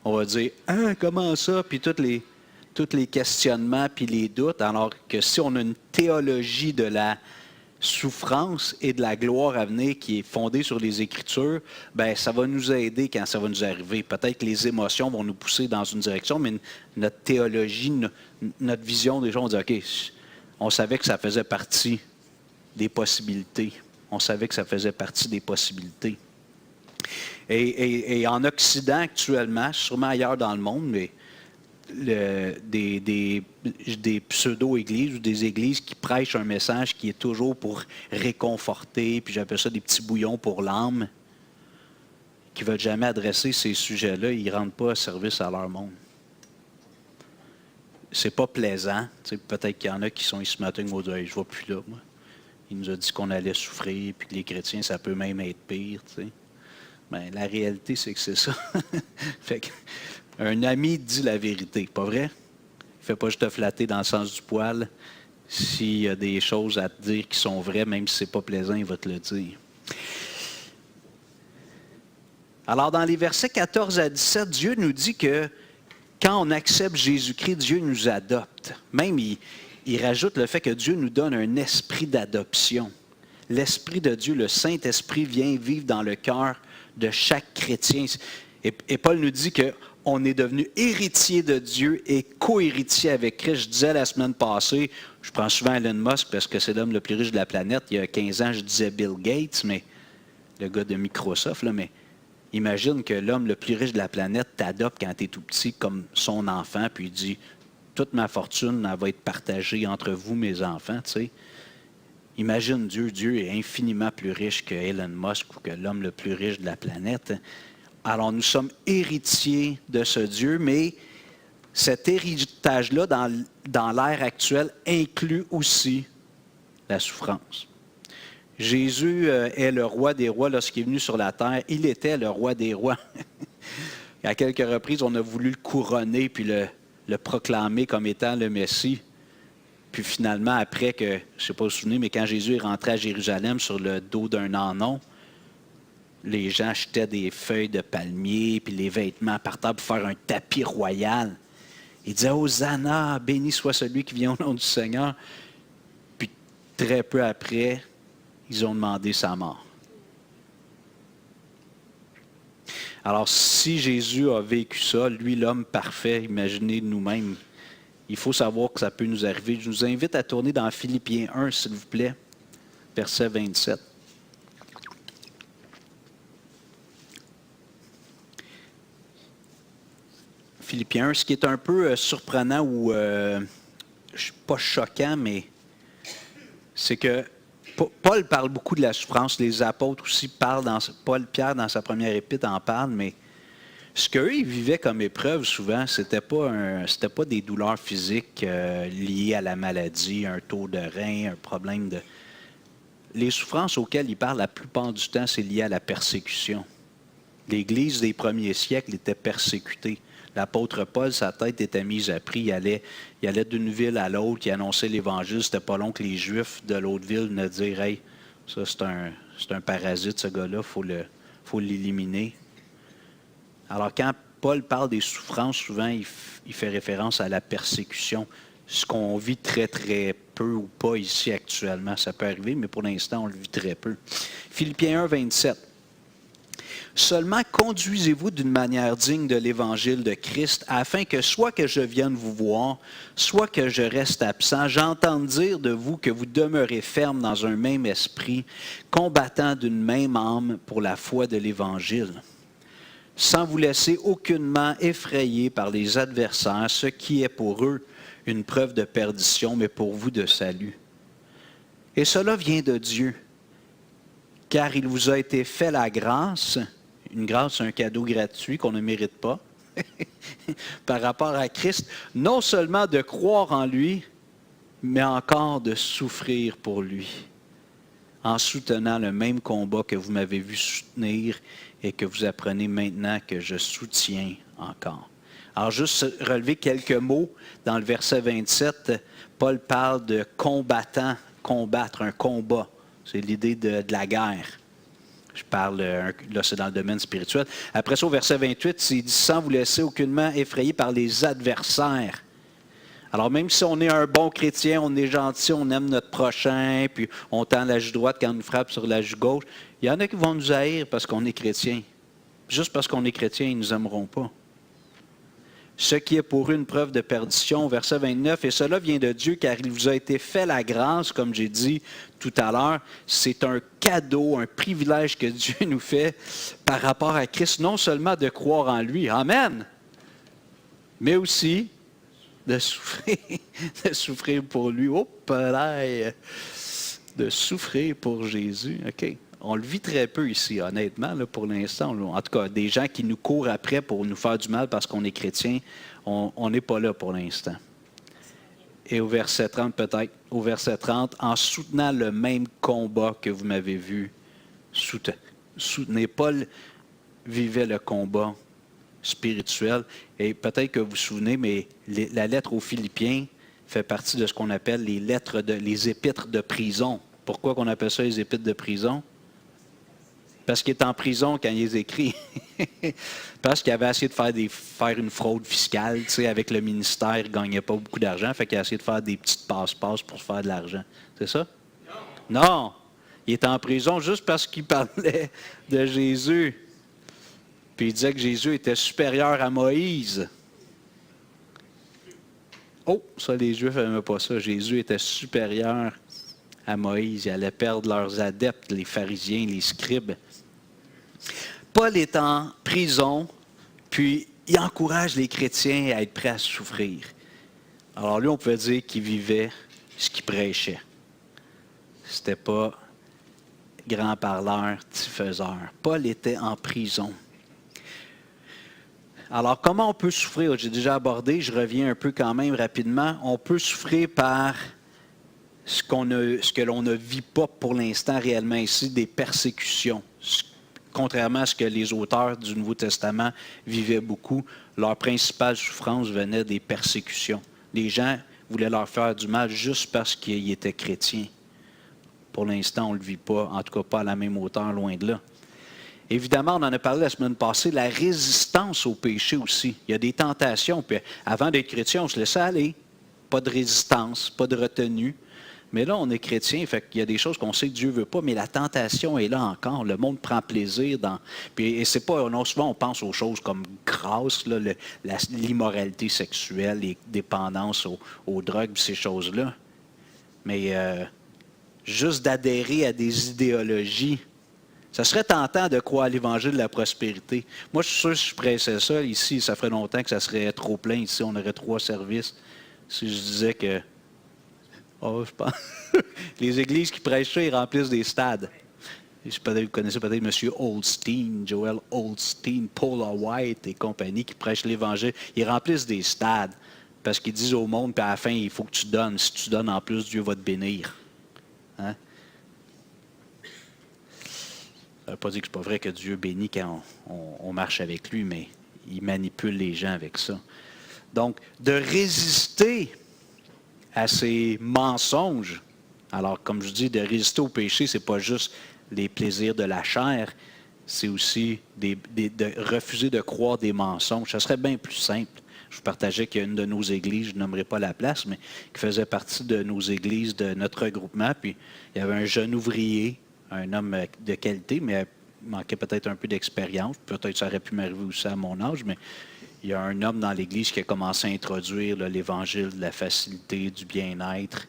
on va dire « Ah, comment ça? » Puis tous les questionnements puis les doutes, alors que si on a une théologie de la souffrance et de la gloire à venir qui est fondée sur les Écritures, bien, ça va nous aider quand ça va nous arriver. Peut-être que les émotions vont nous pousser dans une direction, mais notre théologie, notre vision des gens, on dit « OK, on savait que ça faisait partie des possibilités. » On savait que ça faisait partie des possibilités. Et en Occident, actuellement, sûrement ailleurs dans le monde, mais des pseudo-églises ou des églises qui prêchent un message qui est toujours pour réconforter, puis j'appelle ça des petits bouillons pour l'âme, qui ne veulent jamais adresser ces sujets-là, ils ne rendent pas service à leur monde. C'est pas plaisant. Peut-être qu'il y en a qui sont ici ce matin et vont dire hey, « je ne vais plus là, moi. » Il nous a dit qu'on allait souffrir, puis que les chrétiens, ça peut même être pire. T'sais. Bien, la réalité, c'est que c'est ça. Fait qu'un ami dit la vérité, pas vrai? Il ne fait pas juste te flatter dans le sens du poil. S'il y a des choses à te dire qui sont vraies, même si ce n'est pas plaisant, il va te le dire. Alors, dans les versets 14 à 17, Dieu nous dit que quand on accepte Jésus-Christ, Dieu nous adopte. Même, il rajoute le fait que Dieu nous donne un esprit d'adoption. L'Esprit de Dieu, le Saint-Esprit, vient vivre dans le cœur de chaque chrétien. Et Paul nous dit qu'on est devenu héritier de Dieu et co-héritier avec Christ. Je disais la semaine passée, je prends souvent Elon Musk parce que c'est l'homme le plus riche de la planète. Il y a 15 ans, je disais Bill Gates, mais le gars de Microsoft, là, mais imagine que l'homme le plus riche de la planète t'adopte quand tu es tout petit comme son enfant, puis il dit « Toute ma fortune, elle va être partagée entre vous, mes enfants. » tu sais. Imagine Dieu est infiniment plus riche que Elon Musk ou que l'homme le plus riche de la planète. Alors nous sommes héritiers de ce Dieu, mais cet héritage-là, dans l'ère actuelle, inclut aussi la souffrance. Jésus est le roi des rois lorsqu'il est venu sur la terre. Il était le roi des rois. À quelques reprises, on a voulu le couronner puis le proclamer comme étant le Messie. Puis finalement, après que, je ne sais pas si vous vous souvenez, mais quand Jésus est rentré à Jérusalem sur le dos d'un ânon, les gens jetaient des feuilles de palmier puis les vêtements par terre pour faire un tapis royal. Ils disaient « Hosanna, béni soit celui qui vient au nom du Seigneur ». Puis très peu après, ils ont demandé sa mort. Alors, si Jésus a vécu ça, lui, l'homme parfait, imaginez nous-mêmes, il faut savoir que ça peut nous arriver. Je vous invite à tourner dans Philippiens 1, s'il vous plaît, verset 27. Philippiens 1, ce qui est un peu surprenant ou pas choquant, mais c'est que Paul parle beaucoup de la souffrance, les apôtres aussi parlent, Pierre dans sa première épître en parle, mais ce qu'eux, ils vivaient comme épreuve souvent, c'était pas des douleurs physiques liées à la maladie, un taux de rein, un problème de... Les souffrances auxquelles ils parlent la plupart du temps, c'est lié à la persécution. L'Église des premiers siècles était persécutée. L'apôtre Paul, sa tête était mise à prix. Il allait d'une ville à l'autre, il annonçait l'Évangile. C'était pas long que les Juifs de l'autre ville venaient dire « Hey, ça c'est un parasite, ce gars-là, il faut l'éliminer. » Alors quand Paul parle des souffrances, souvent il fait référence à la persécution. Ce qu'on vit très, très peu ou pas ici actuellement. Ça peut arriver, mais pour l'instant, on le vit très peu. Philippiens 1, 27. Seulement conduisez-vous d'une manière digne de l'évangile de Christ, afin que soit que je vienne vous voir, soit que je reste absent, j'entende dire de vous que vous demeurez ferme dans un même esprit, combattant d'une même âme pour la foi de l'évangile, sans vous laisser aucunement effrayer par les adversaires, ce qui est pour eux une preuve de perdition, mais pour vous de salut. Et cela vient de Dieu, car il vous a été fait la grâce. Une grâce, c'est un cadeau gratuit qu'on ne mérite pas, par rapport à Christ, non seulement de croire en lui, mais encore de souffrir pour lui, en soutenant le même combat que vous m'avez vu soutenir et que vous apprenez maintenant que je soutiens encore. Alors, juste relever quelques mots. Dans le verset 27, Paul parle de combattant, combattre, un combat. C'est l'idée de la guerre. Je parle, là, c'est dans le domaine spirituel. Après ça, au verset 28, il dit « Sans vous laisser aucunement effrayer par les adversaires ». Alors, même si on est un bon chrétien, on est gentil, on aime notre prochain, puis on tend la joue droite quand on nous frappe sur la joue gauche, il y en a qui vont nous haïr parce qu'on est chrétien. Juste parce qu'on est chrétien, ils ne nous aimeront pas. Ce qui est pour eux une preuve de perdition, verset 29, « Et cela vient de Dieu, car il vous a été fait la grâce, comme j'ai dit tout à l'heure. » C'est un cadeau, un privilège que Dieu nous fait par rapport à Christ, non seulement de croire en lui, amen, mais aussi de souffrir pour lui. Hop là, de souffrir pour Jésus. OK. On le vit très peu ici, honnêtement, là, pour l'instant. En tout cas, des gens qui nous courent après pour nous faire du mal parce qu'on est chrétien, on n'est pas là pour l'instant. Et au verset 30 peut-être, au verset 30, en soutenant le même combat que vous m'avez vu soutenez. Paul vivait le combat spirituel. Et peut-être que vous vous souvenez, mais la lettre aux Philippiens fait partie de ce qu'on appelle les épîtres de prison. Pourquoi qu'on appelle ça les épîtres de prison? Parce qu'il est en prison quand il les écrit. Parce qu'il avait essayé de faire une fraude fiscale. Tu sais, avec le ministère, il ne gagnait pas beaucoup d'argent. Fait qu'il a essayé de faire des petites passe-passe pour se faire de l'argent. C'est ça? Non! Il est en prison juste parce qu'il parlait de Jésus. Puis il disait que Jésus était supérieur à Moïse. Oh, ça, les Juifs n'aimaient pas ça. Jésus était supérieur à Moïse. Ils allaient perdre leurs adeptes, les pharisiens, les scribes. Paul est en prison, puis il encourage les chrétiens à être prêts à souffrir. Alors lui, on pouvait dire qu'il vivait ce qu'il prêchait. C'était pas grand parleur, petit faiseur. Paul était en prison. Alors, comment on peut souffrir? J'ai déjà abordé, je reviens un peu quand même rapidement. On peut souffrir par ce que l'on ne vit pas pour l'instant réellement ici, des persécutions. Contrairement à ce que les auteurs du Nouveau Testament vivaient beaucoup, leur principale souffrance venait des persécutions. Les gens voulaient leur faire du mal juste parce qu'ils étaient chrétiens. Pour l'instant, on ne le vit pas, en tout cas pas à la même hauteur, loin de là. Évidemment, on en a parlé la semaine passée, la résistance au péché aussi. Il y a des tentations. Puis avant d'être chrétien, on se laissait aller. Pas de résistance, pas de retenue. Mais là, on est chrétien, fait qu'il y a des choses qu'on sait que Dieu ne veut pas, mais la tentation est là encore. Le monde prend plaisir dans. Et c'est pas. Non, souvent, on pense aux choses comme grâce, là, l'immoralité sexuelle, les dépendances aux drogues, ces choses-là. Mais juste d'adhérer à des idéologies. Ça serait tentant de croire à l'évangile de la prospérité. Moi, je suis sûr que si je pressais ça, ici, ça ferait longtemps que ça serait trop plein. Ici, on aurait 3 services. Si je disais que... Oh, je pense... Les églises qui prêchent ça, ils remplissent des stades. Vous connaissez peut-être M. Osteen, Joel Osteen, Paula White et compagnie qui prêchent l'évangile. Ils remplissent des stades parce qu'ils disent au monde, puis à la fin, il faut que tu donnes. Si tu donnes en plus, Dieu va te bénir. Hein? Ça ne veut pas dire que ce n'est pas vrai que Dieu bénit quand on marche avec lui, mais il manipule les gens avec ça. Donc, de résister à ces mensonges, alors comme je dis, de résister au péché, ce n'est pas juste les plaisirs de la chair, c'est aussi de refuser de croire des mensonges. Ça serait bien plus simple. Je vous partageais qu'il y a une de nos églises, je ne nommerai pas la place, mais qui faisait partie de nos églises, de notre regroupement, puis il y avait un jeune ouvrier, un homme de qualité, mais il manquait peut-être un peu d'expérience. Peut-être ça aurait pu m'arriver aussi à mon âge, mais il y a un homme dans l'Église qui a commencé à introduire l'Évangile de la facilité, du bien-être.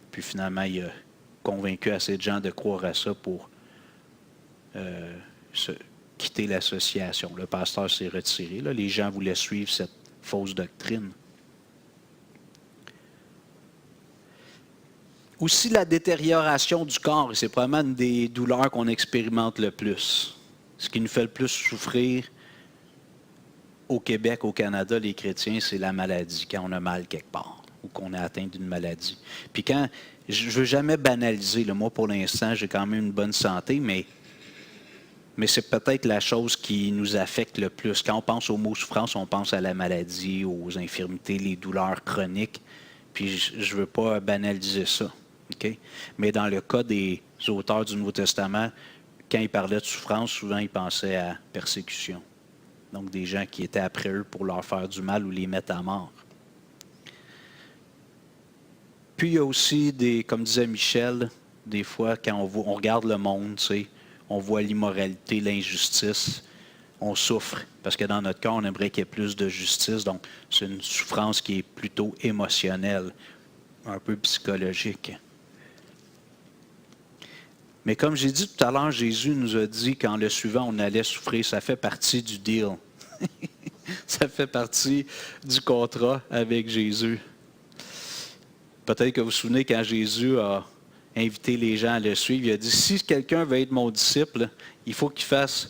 Puis finalement, il a convaincu assez de gens de croire à ça pour quitter l'association. Le pasteur s'est retiré. Là. Les gens voulaient suivre cette fausse doctrine. Aussi la détérioration du corps, c'est probablement une des douleurs qu'on expérimente le plus. Ce qui nous fait le plus souffrir au Québec, au Canada, les chrétiens, c'est la maladie, quand on a mal quelque part ou qu'on est atteint d'une maladie. Puis quand, je ne veux jamais banaliser, là, moi pour l'instant, j'ai quand même une bonne santé, mais c'est peut-être la chose qui nous affecte le plus. Quand on pense au mot souffrance, on pense à la maladie, aux infirmités, les douleurs chroniques, puis je ne veux pas banaliser ça. Okay? Mais dans le cas des auteurs du Nouveau Testament, quand ils parlaient de souffrance, souvent ils pensaient à persécution. Donc des gens qui étaient après eux pour leur faire du mal ou les mettre à mort. Puis il y a aussi, comme disait Michel, des fois quand on regarde le monde, tu sais, on voit l'immoralité, l'injustice, on souffre. Parce que dans notre cœur, on aimerait qu'il y ait plus de justice. Donc c'est une souffrance qui est plutôt émotionnelle, un peu psychologique. Mais comme j'ai dit tout à l'heure, Jésus nous a dit qu'en le suivant, on allait souffrir. Ça fait partie du deal. Ça fait partie du contrat avec Jésus. Peut-être que vous vous souvenez quand Jésus a invité les gens à le suivre, il a dit, si quelqu'un veut être mon disciple, il faut qu'il fasse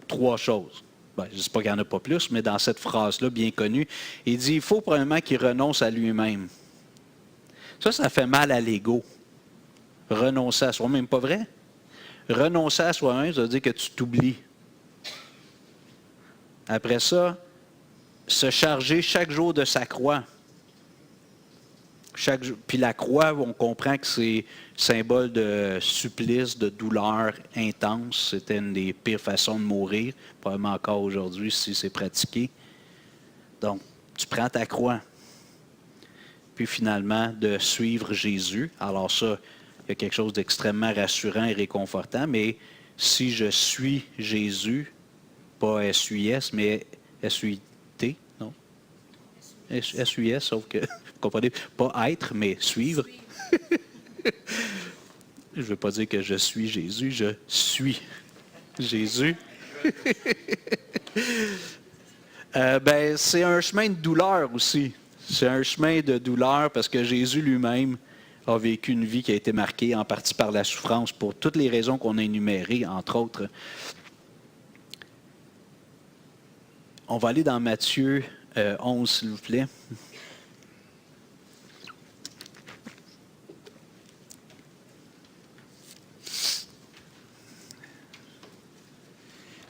3 choses. Ben, je ne dis pas qu'il n'y en a pas plus, mais dans cette phrase-là, bien connue, il dit, il faut premièrement qu'il renonce à lui-même. Ça fait mal à l'ego. Renoncer à soi-même, pas vrai? Renoncer à soi-même, ça veut dire que tu t'oublies. Après ça, se charger chaque jour de sa croix. Puis la croix, on comprend que c'est symbole de supplice, de douleur intense. C'était une des pires façons de mourir, probablement encore aujourd'hui si c'est pratiqué. Donc, tu prends ta croix. Puis finalement, de suivre Jésus. Alors ça, il y a quelque chose d'extrêmement rassurant et réconfortant, mais si je suis Jésus, pas S-U-I-S, mais S-U-I-T, non? S-U-I-S, sauf que, vous comprenez, pas être, mais suivre. Je ne veux pas dire que je suis Jésus, je suis Jésus. C'est un chemin de douleur aussi. C'est un chemin de douleur parce que Jésus lui-même a vécu une vie qui a été marquée en partie par la souffrance pour toutes les raisons qu'on a énumérées, entre autres. On va aller dans Matthieu 11, s'il vous plaît.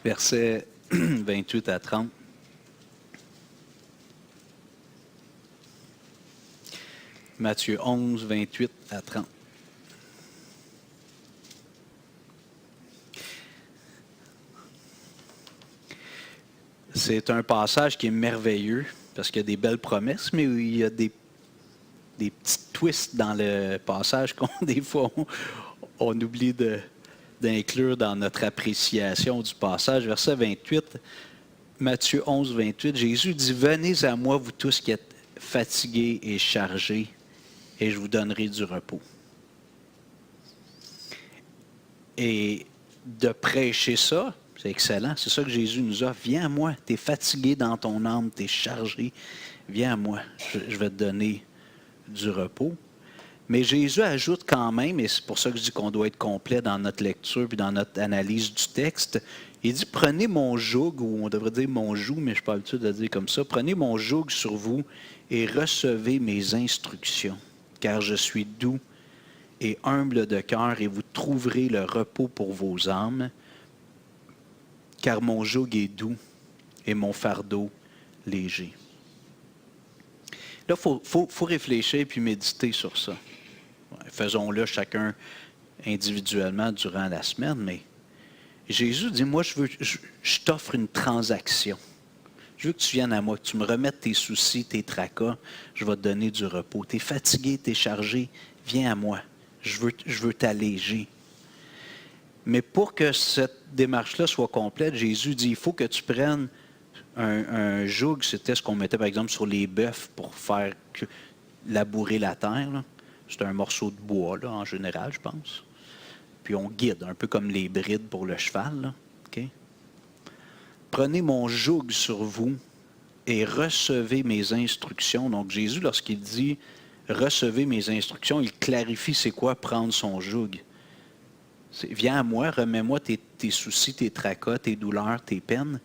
Versets 28 à 30. Matthieu 11, 28 à 30. C'est un passage qui est merveilleux parce qu'il y a des belles promesses, mais il y a des petits twists dans le passage qu'on, des fois, on oublie d'inclure dans notre appréciation du passage. Verset 28, Matthieu 11, 28, Jésus dit « Venez à moi, vous tous qui êtes fatigués et chargés, et je vous donnerai du repos. » Et de prêcher ça, c'est excellent. C'est ça que Jésus nous offre. Viens à moi. Tu es fatigué dans ton âme, tu es chargé. Viens à moi. Je vais te donner du repos. Mais Jésus ajoute quand même, et c'est pour ça que je dis qu'on doit être complet dans notre lecture et dans notre analyse du texte, il dit, prenez mon joug, ou on devrait dire mon joug, mais je ne suis pas habitué de le dire comme ça, prenez mon joug sur vous et recevez mes instructions, car je suis doux et humble de cœur, et vous trouverez le repos pour vos âmes, car mon joug est doux et mon fardeau léger. Là, il faut réfléchir puis méditer sur ça. Faisons-le chacun individuellement durant la semaine, mais Jésus dit, moi, je t'offre une transaction. Je veux que tu viennes à moi, que tu me remettes tes soucis, tes tracas, je vais te donner du repos. Tu es fatigué, tu es chargé, viens à moi. Je veux t'alléger. Mais pour que cette démarche-là soit complète, Jésus dit, il faut que tu prennes un joug, c'était ce qu'on mettait par exemple sur les bœufs pour faire labourer la terre. Là. C'est un morceau de bois, là, en général, je pense. Puis on guide, un peu comme les brides pour le cheval. Là. Okay? Prenez mon joug sur vous et recevez mes instructions. Donc Jésus, lorsqu'il dit « recevez mes instructions », il clarifie c'est quoi prendre son joug. Viens à moi, remets-moi tes soucis, tes tracas, tes douleurs, tes peines,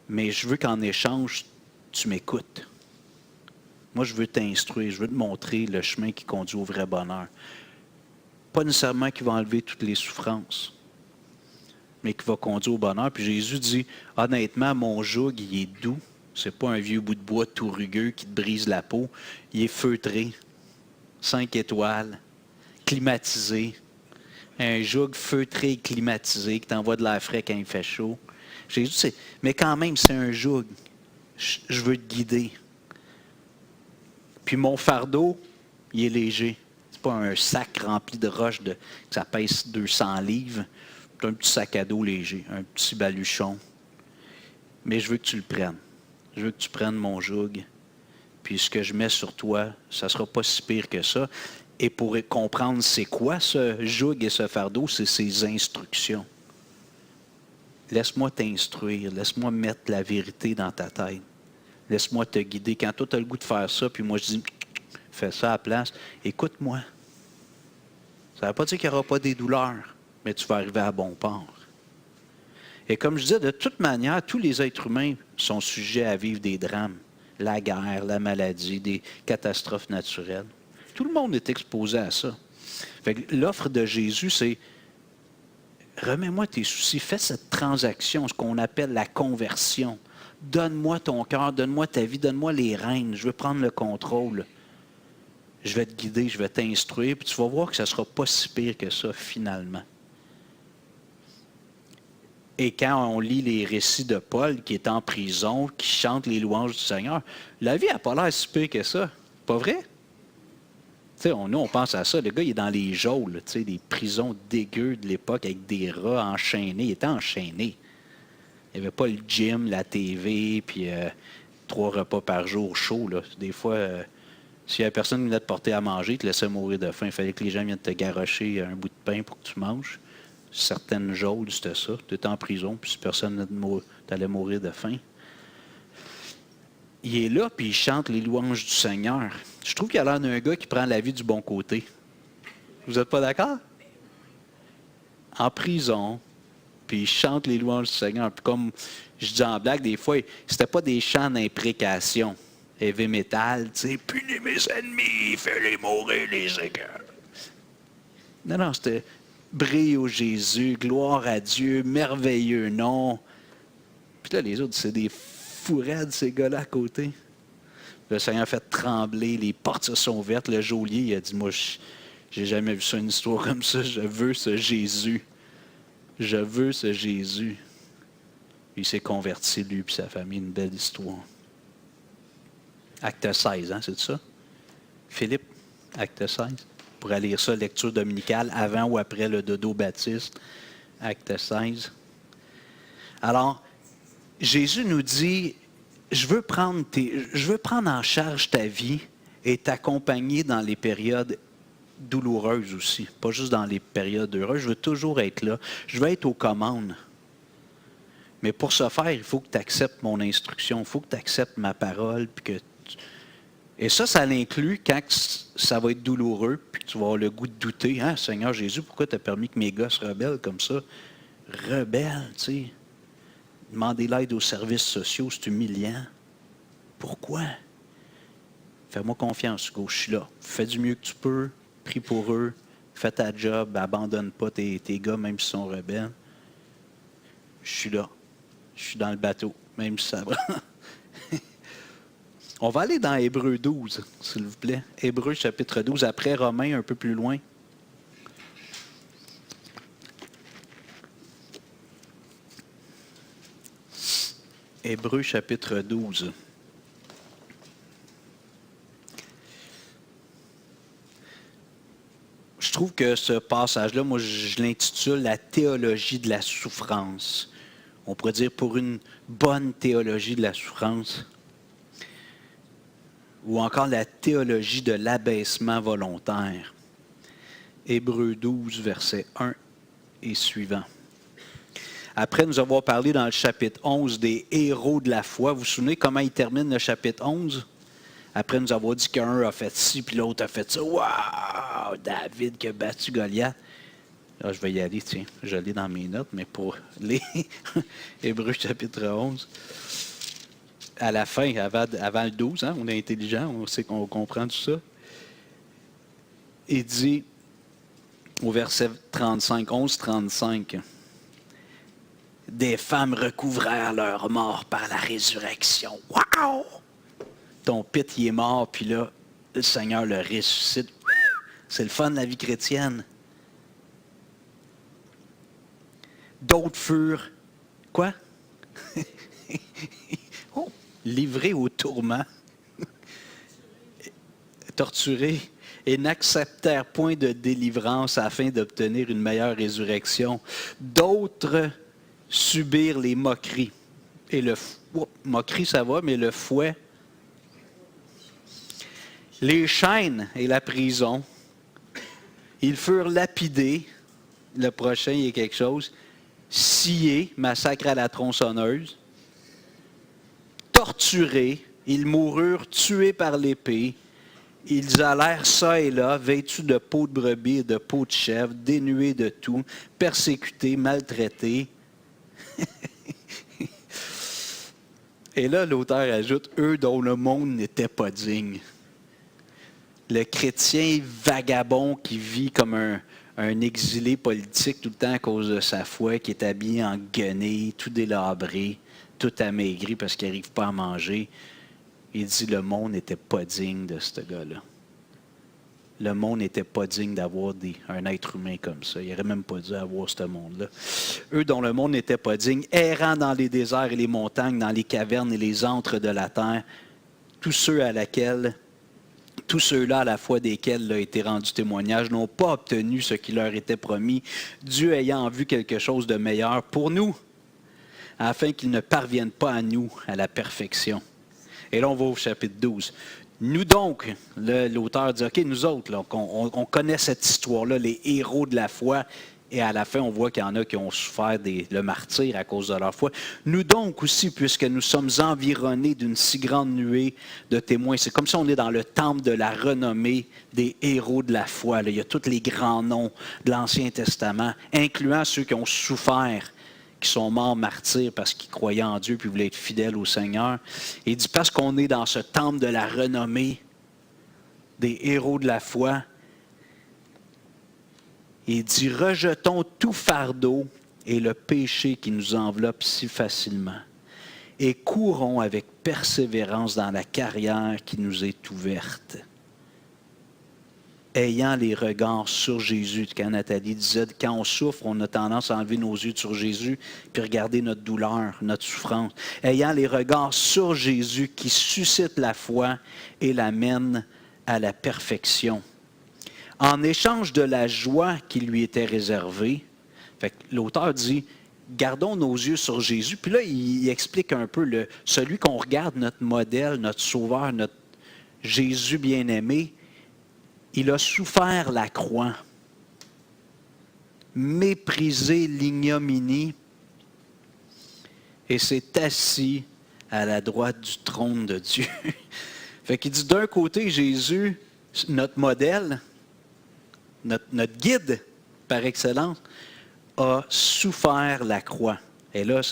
mais je veux qu'en échange, tu m'écoutes. Moi, je veux t'instruire, je veux te montrer le chemin qui conduit au vrai bonheur. Pas nécessairement qui va enlever toutes les souffrances, mais qui va conduire au bonheur. Puis Jésus dit, honnêtement, mon joug, il est doux. C'est pas un vieux bout de bois tout rugueux qui te brise la peau. Il est feutré, 5 étoiles, climatisé. Un joug feutré et climatisé qui t'envoie de l'air frais quand il fait chaud. Jésus, mais quand même, c'est un joug. Je veux te guider. Puis mon fardeau, il est léger. C'est pas un sac rempli de roches que ça pèse 200 livres. C'est un petit sac à dos léger, un petit baluchon. Mais je veux que tu le prennes. Je veux que tu prennes mon joug. Puis ce que je mets sur toi, ça ne sera pas si pire que ça. Et pour comprendre c'est quoi ce joug et ce fardeau, c'est ses instructions. Laisse-moi t'instruire, laisse-moi mettre la vérité dans ta tête. Laisse-moi te guider. Quand toi, tu as le goût de faire ça, puis moi, je dis, fais ça à la place, écoute-moi. Ça ne veut pas dire qu'il n'y aura pas des douleurs, mais tu vas arriver à bon port. Et comme je disais, de toute manière, tous les êtres humains sont sujets à vivre des drames. La guerre, la maladie, des catastrophes naturelles. Tout le monde est exposé à ça. Fait que l'offre de Jésus, c'est remets-moi tes soucis, fais cette transaction, ce qu'on appelle la conversion. Donne-moi ton cœur, donne-moi ta vie, donne-moi les rênes, je veux prendre le contrôle. Je vais te guider, je vais t'instruire, puis tu vas voir que ça ne sera pas si pire que ça, finalement. Et quand on lit les récits de Paul, qui est en prison, qui chante les louanges du Seigneur, la vie n'a pas l'air si pire que ça. Pas vrai? Nous, on pense à ça. Le gars, il est dans les geôles, des prisons dégueu de l'époque avec des rats enchaînés. Il était enchaîné. Il n'y avait pas le gym, la TV, puis 3 repas par jour chauds. Là. Des fois, s'il n'y avait personne qui venait te porter à manger, il te laissait mourir de faim. Il fallait que les gens viennent te garrocher un bout de pain pour que tu manges. Certaines geôles, c'était ça. Tu étais en prison, puis si personne t'allais mourir de faim. Il est là, puis il chante les louanges du Seigneur. Je trouve qu'il a l'air d'un gars qui prend la vie du bon côté. Vous n'êtes pas d'accord? En prison, puis ils chantent les louanges du Seigneur. Puis comme je dis en blague, des fois, c'était pas des chants d'imprécation, heavy metal, tu sais, punis mes ennemis, fais-les mourir les égards. Non, c'était brille au Jésus, gloire à Dieu, merveilleux nom. Puis là, les autres, c'est des fous raides, ces gars-là à côté. Le Seigneur a fait trembler, les portes se sont ouvertes. Le geôlier, il a dit, moi, j'ai jamais vu ça, une histoire comme ça. Je veux ce Jésus. Je veux ce Jésus. Puis il s'est converti, lui, puis sa famille, une belle histoire. Acte 16, c'est ça? Philippe, acte 16. Pour aller lire ça, lecture dominicale, avant ou après le dodo baptiste. Acte 16. Alors, Jésus nous dit, je veux prendre en charge ta vie et t'accompagner dans les périodes douloureuses aussi, pas juste dans les périodes heureuses. Je veux toujours être là. Je veux être aux commandes. Mais pour ce faire, il faut que tu acceptes mon instruction, il faut que tu acceptes ma parole. Puis et ça l'inclut quand ça va être douloureux, puis tu vas avoir le goût de douter. Hein, Seigneur Jésus, pourquoi tu as permis que mes gars se rebellent comme ça? Rebelles, tu sais. Demander l'aide aux services sociaux, c'est humiliant. Pourquoi? Fais-moi confiance, Hugo, je suis là. Fais du mieux que tu peux, prie pour eux, fais ta job, abandonne pas tes gars, même s'ils sont rebelles. Je suis là. Je suis dans le bateau, même si ça va. On va aller dans Hébreux 12, s'il vous plaît. Hébreux chapitre 12, après Romains, un peu plus loin. Hébreux chapitre 12. Je trouve que ce passage-là, moi, je l'intitule « La théologie de la souffrance ». On pourrait dire pour une bonne théologie de la souffrance, ou encore la théologie de l'abaissement volontaire. Hébreux 12, versets 1 et suivant. Après nous avoir parlé dans le chapitre 11 des héros de la foi, vous vous souvenez comment il termine le chapitre 11? Après nous avoir dit qu'un a fait ci, puis l'autre a fait ça. Waouh! David qui a battu Goliath. Là, je vais y aller, tiens, je l'ai dans mes notes, mais pour les Hébreux chapitre 11, à la fin, avant le 12, on est intelligent, on sait qu'on comprend tout ça. Il dit, au verset 35, 11-35, « Des femmes recouvrèrent leur mort par la résurrection. » Wow! Ton pit, il est mort, puis là, le Seigneur le ressuscite. C'est le fun de la vie chrétienne. D'autres furent, quoi? Oh, livrés au tourment, torturés, et n'acceptèrent point de délivrance afin d'obtenir une meilleure résurrection. D'autres subirent les moqueries. Et moquerie, ça va, mais le fouet, les chaînes et la prison, ils furent lapidés. Le prochain, il y a quelque chose. Sciés, massacre à la tronçonneuse. Torturés, ils moururent tués par l'épée. Ils allèrent ça et là, vêtus de peau de brebis et de peau de chèvre, dénués de tout, persécutés, maltraités. Et là, l'auteur ajoute, eux dont le monde n'était pas digne. Le chrétien vagabond qui vit comme un exilé politique tout le temps à cause de sa foi, qui est habillé en guenille, tout délabré, tout amaigri parce qu'il n'arrive pas à manger. Il dit le monde n'était pas digne de ce gars-là. Le monde n'était pas digne d'avoir un être humain comme ça. Il n'aurait même pas dû avoir ce monde-là. Eux dont le monde n'était pas digne, errant dans les déserts et les montagnes, dans les cavernes et les antres de la terre, tous ceux-là à la foi desquels a été rendu témoignage n'ont pas obtenu ce qui leur était promis, Dieu ayant en vue quelque chose de meilleur pour nous, afin qu'ils ne parviennent pas à nous, à la perfection. Et là, on va au chapitre 12. Nous donc, l'auteur dit, OK, nous autres, là, on connaît cette histoire-là, les héros de la foi, et à la fin, on voit qu'il y en a qui ont souffert le martyre à cause de leur foi. Nous donc aussi, puisque nous sommes environnés d'une si grande nuée de témoins, c'est comme si on est dans le temple de la renommée des héros de la foi. Là. Il y a tous les grands noms de l'Ancien Testament, incluant ceux qui ont souffert qui sont morts martyrs parce qu'ils croyaient en Dieu puis voulaient être fidèles au Seigneur. Et il dit, parce qu'on est dans ce temple de la renommée, des héros de la foi, il dit, rejetons tout fardeau et le péché qui nous enveloppe si facilement, et courons avec persévérance dans la carrière qui nous est ouverte. Ayant les regards sur Jésus, quand Nathalie disait, quand on souffre, on a tendance à enlever nos yeux sur Jésus, puis regarder notre douleur, notre souffrance. Ayant les regards sur Jésus qui suscite la foi et l'amène à la perfection. En échange de la joie qui lui était réservée, fait que l'auteur dit, gardons nos yeux sur Jésus. Puis là, il explique un peu celui qu'on regarde, notre modèle, notre sauveur, notre Jésus bien-aimé. Il a souffert la croix, méprisé l'ignominie et s'est assis à la droite du trône de Dieu. Fait qu'il dit d'un côté, Jésus, notre modèle, notre guide par excellence, a souffert la croix. Et là,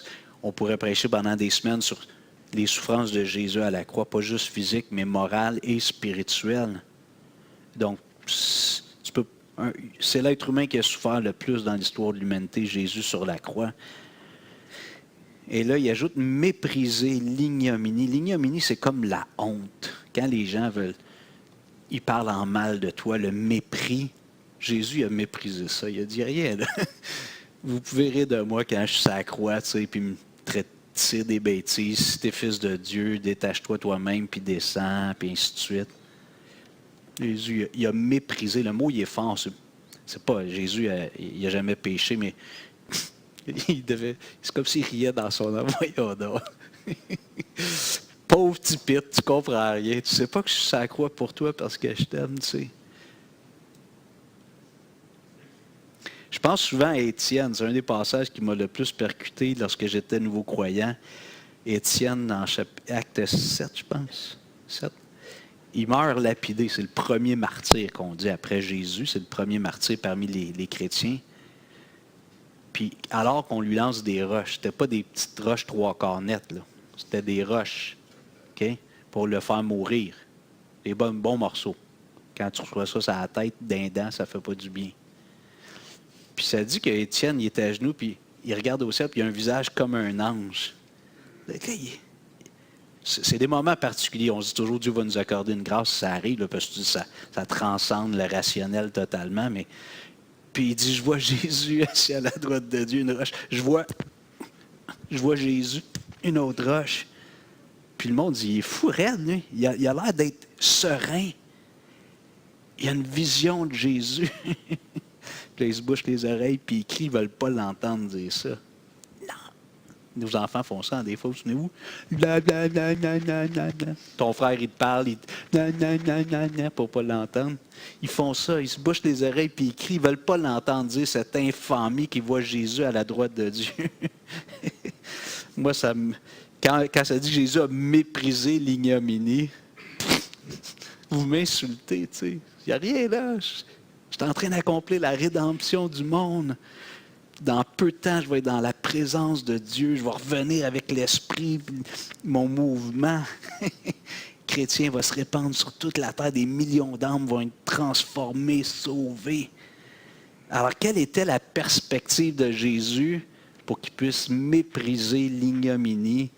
on pourrait prêcher pendant des semaines sur les souffrances de Jésus à la croix, pas juste physiques, mais morales et spirituelles. Donc, c'est l'être humain qui a souffert le plus dans l'histoire de l'humanité, Jésus sur la croix. Et là, il ajoute mépriser l'ignominie. L'ignominie, c'est comme la honte. Quand les gens ils parlent en mal de toi, le mépris. Jésus a méprisé ça. Il a dit rien, là. Vous pouvez rire de moi quand je suis sur la croix, tu sais, puis me traiter des bêtises. Si t'es fils de Dieu, détache-toi toi-même, puis descends, puis ainsi de suite. Jésus, il a méprisé. Le mot, il est fort. C'est pas Jésus, il n'a jamais péché, mais c'est comme s'il riait dans son âme. Voyons. Pauvre petit pite, tu comprends rien. Tu sais pas que je suis sur la croix pour toi parce que je t'aime, tu sais. Je pense souvent à Étienne. C'est un des passages qui m'a le plus percuté lorsque j'étais nouveau croyant. Étienne, dans acte 7, je pense. 7. Il meurt lapidé. C'est le premier martyr qu'on dit après Jésus. C'est le premier martyr parmi les chrétiens. Puis, alors qu'on lui lance des roches, c'était pas des petites roches 3/4 nettes, là. C'était des roches, OK, pour le faire mourir. Des bons morceaux. Quand tu reçois ça sur la tête, d'un dent, ça fait pas du bien. Puis ça dit qu'Étienne, il était à genoux, puis il regarde au ciel, puis il a un visage comme un ange. C'est des moments particuliers. On se dit toujours Dieu va nous accorder une grâce, ça arrive, là, parce que ça transcende le rationnel totalement. Mais puis il dit, je vois Jésus assis à la droite de Dieu, une roche. Je vois Jésus, une autre roche. Puis le monde dit, il est fou raide, lui. Il a l'air d'être serein. Il a une vision de Jésus. Puis là, il se bouche les oreilles, puis il crie, ils ne veulent pas l'entendre dire ça. Nos enfants font ça, des fois, souvenez-vous. Ton frère, il te parle, pour ne pas l'entendre. Ils font ça, ils se bouchent les oreilles, puis ils crient, ils ne veulent pas l'entendre dire cette infamie qui voit Jésus à la droite de Dieu. Moi, quand ça dit que Jésus a méprisé l'ignominie, vous m'insultez, tu sais. Il n'y a rien là. Je suis en train d'accomplir la rédemption du monde. Dans peu de temps, je vais être dans la présence de Dieu. Je vais revenir avec l'esprit, mon mouvement chrétien va se répandre sur toute la terre. Des millions d'âmes vont être transformées, sauvées. Alors, quelle était la perspective de Jésus pour qu'il puisse mépriser l'ignominie?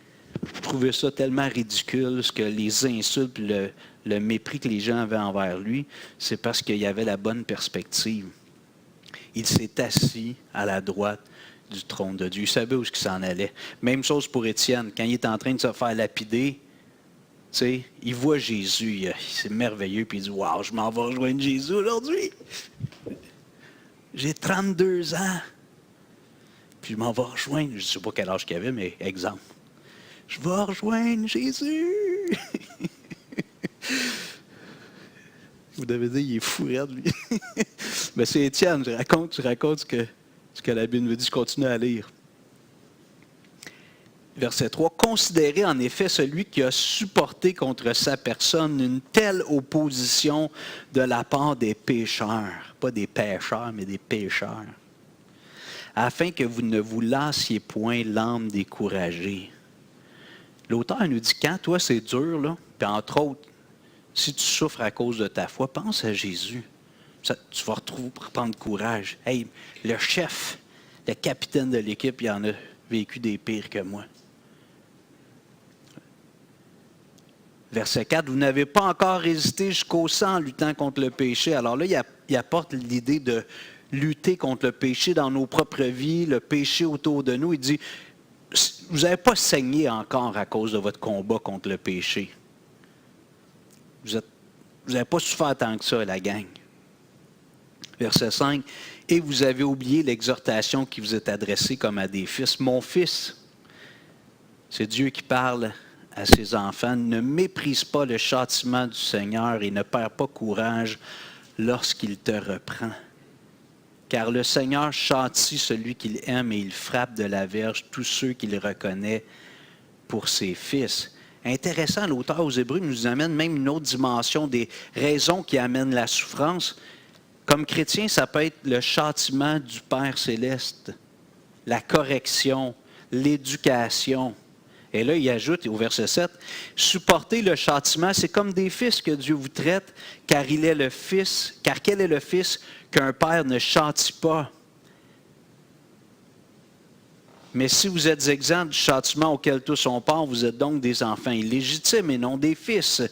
Trouver ça tellement ridicule, ce que les insultes, le mépris que les gens avaient envers lui, c'est parce qu'il y avait la bonne perspective. Il s'est assis à la droite du trône de Dieu. Il savait où il s'en allait. Même chose pour Étienne. Quand il est en train de se faire lapider, tu sais, il voit Jésus. C'est merveilleux. Puis il dit, « Wow, je m'en vais rejoindre Jésus aujourd'hui. J'ai 32 ans. Puis je m'en vais rejoindre. » Je ne sais pas quel âge qu'il avait, mais exemple. « Je vais rejoindre Jésus. » Vous devez dire, il est fou, raide, lui. Mais c'est Étienne, je raconte ce que la Bible nous dit. Je continue à lire. Verset 3. « Considérez en effet celui qui a supporté contre sa personne une telle opposition de la part des pécheurs. » Pas des pécheurs, mais des pécheurs. « afin que vous ne vous lassiez point l'âme découragée. L'auteur nous dit, quand toi c'est dur, là, puis entre autres, si tu souffres à cause de ta foi, pense à Jésus. Tu vas reprendre courage. Hey, le chef, le capitaine de l'équipe, il en a vécu des pires que moi. Verset 4, vous n'avez pas encore résisté jusqu'au sang en luttant contre le péché. Alors là, il apporte l'idée de lutter contre le péché dans nos propres vies, le péché autour de nous. Il dit, vous n'avez pas saigné encore à cause de votre combat contre le péché. Vous n'avez pas souffert tant que ça, la gang. Verset 5, et vous avez oublié l'exhortation qui vous est adressée comme à des fils. Mon fils, c'est Dieu qui parle à ses enfants, ne méprise pas le châtiment du Seigneur et ne perds pas courage lorsqu'il te reprend. Car le Seigneur châtie celui qu'il aime et il frappe de la verge tous ceux qu'il reconnaît pour ses fils. Intéressant, l'auteur aux Hébreux nous amène même une autre dimension des raisons qui amènent la souffrance. Comme chrétien, ça peut être le châtiment du Père céleste, la correction, l'éducation. Et là, il ajoute au verset 7, « Supporter le châtiment, c'est comme des fils que Dieu vous traite, car quel est le fils qu'un père ne châtie pas? Mais si vous êtes exempts du châtiment auquel tous ont part, vous êtes donc des enfants illégitimes et non des fils.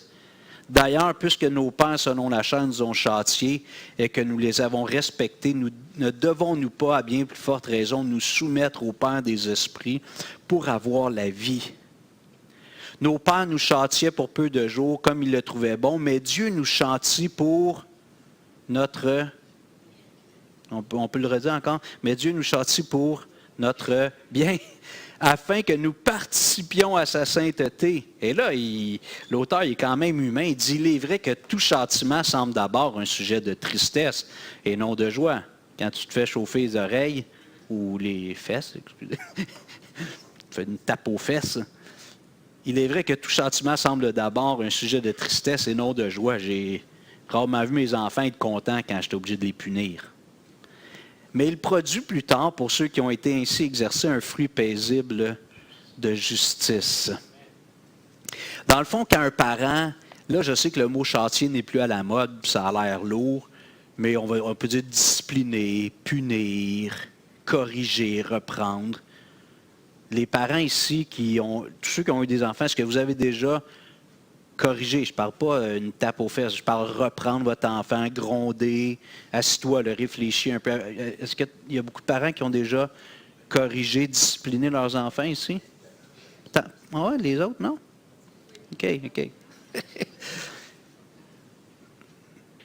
D'ailleurs, puisque nos pères, selon la chair, nous ont châtiés et que nous les avons respectés, ne devons-nous pas, à bien plus forte raison, nous soumettre au Père des esprits pour avoir la vie? Nos pères nous châtiaient pour peu de jours, comme ils le trouvaient bon, mais Dieu nous châtie pour notre... On peut le redire encore, mais Dieu nous châtie pour notre bien, afin que nous participions à sa sainteté. Et là, l'auteur est quand même humain. Il dit, il est vrai que tout châtiment semble d'abord un sujet de tristesse et non de joie. Quand tu te fais chauffer les oreilles ou les fesses, excusez, tu fais une tape aux fesses. Il est vrai que tout châtiment semble d'abord un sujet de tristesse et non de joie. J'ai rarement vu mes enfants être contents quand j'étais obligé de les punir. Mais il produit plus tard, pour ceux qui ont été ainsi exercés, un fruit paisible de justice. Dans le fond, quand un parent, là je sais que le mot châtier n'est plus à la mode, ça a l'air lourd, mais on peut dire discipliner, punir, corriger, reprendre. Les parents ici, tous ceux qui ont eu des enfants, est-ce que vous avez déjà corriger, je ne parle pas une tape aux fesses, je parle reprendre votre enfant, gronder, assis-toi, le réfléchir un peu. Est-ce qu'il y a beaucoup de parents qui ont déjà corrigé, discipliné leurs enfants ici? Ah ouais, les autres, non? OK.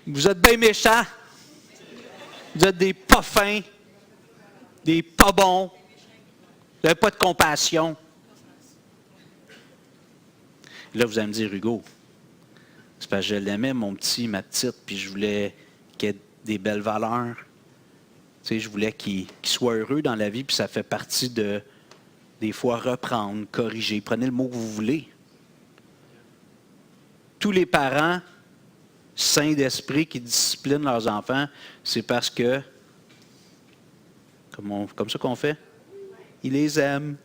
Vous êtes bien méchants. Vous êtes des pas fins, des pas bons. Vous n'avez pas de compassion. Là, vous allez me dire, Hugo, c'est parce que je l'aimais, mon petit, ma petite, puis je voulais qu'il ait des belles valeurs. Tu sais, je voulais qu'il soit heureux dans la vie, puis ça fait partie de, des fois, reprendre, corriger. Prenez le mot que vous voulez. Tous les parents saints d'esprit qui disciplinent leurs enfants, c'est parce que, comme ça qu'on fait, ils les aiment.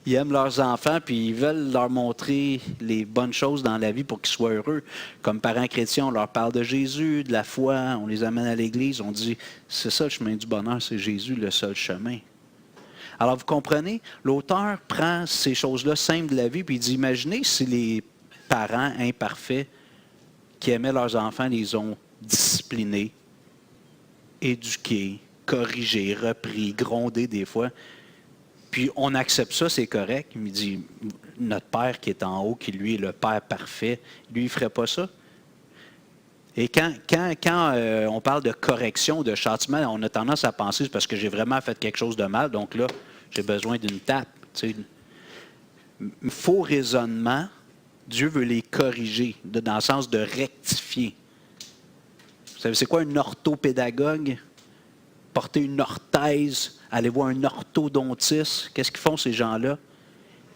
Ils aiment leurs enfants, puis ils veulent leur montrer les bonnes choses dans la vie pour qu'ils soient heureux. Comme parents chrétiens, on leur parle de Jésus, de la foi, on les amène à l'Église, on dit, c'est ça le chemin du bonheur, c'est Jésus le seul chemin. Alors vous comprenez, l'auteur prend ces choses-là simples de la vie, puis il dit, imaginez si les parents imparfaits qui aimaient leurs enfants les ont disciplinés, éduqués, corrigés, repris, grondés des fois. Puis on accepte ça, c'est correct. Il me dit, notre Père qui est en haut, qui lui est le Père parfait, lui, il ne ferait pas ça. Et quand on parle de correction, de châtiment, on a tendance à penser, c'est parce que j'ai vraiment fait quelque chose de mal, donc là, j'ai besoin d'une tape. Tu sais. Faux raisonnement, Dieu veut les corriger, dans le sens de rectifier. Vous savez, c'est quoi un orthopédagogue? Porter une orthèse, aller voir un orthodontiste. Qu'est-ce qu'ils font, ces gens-là?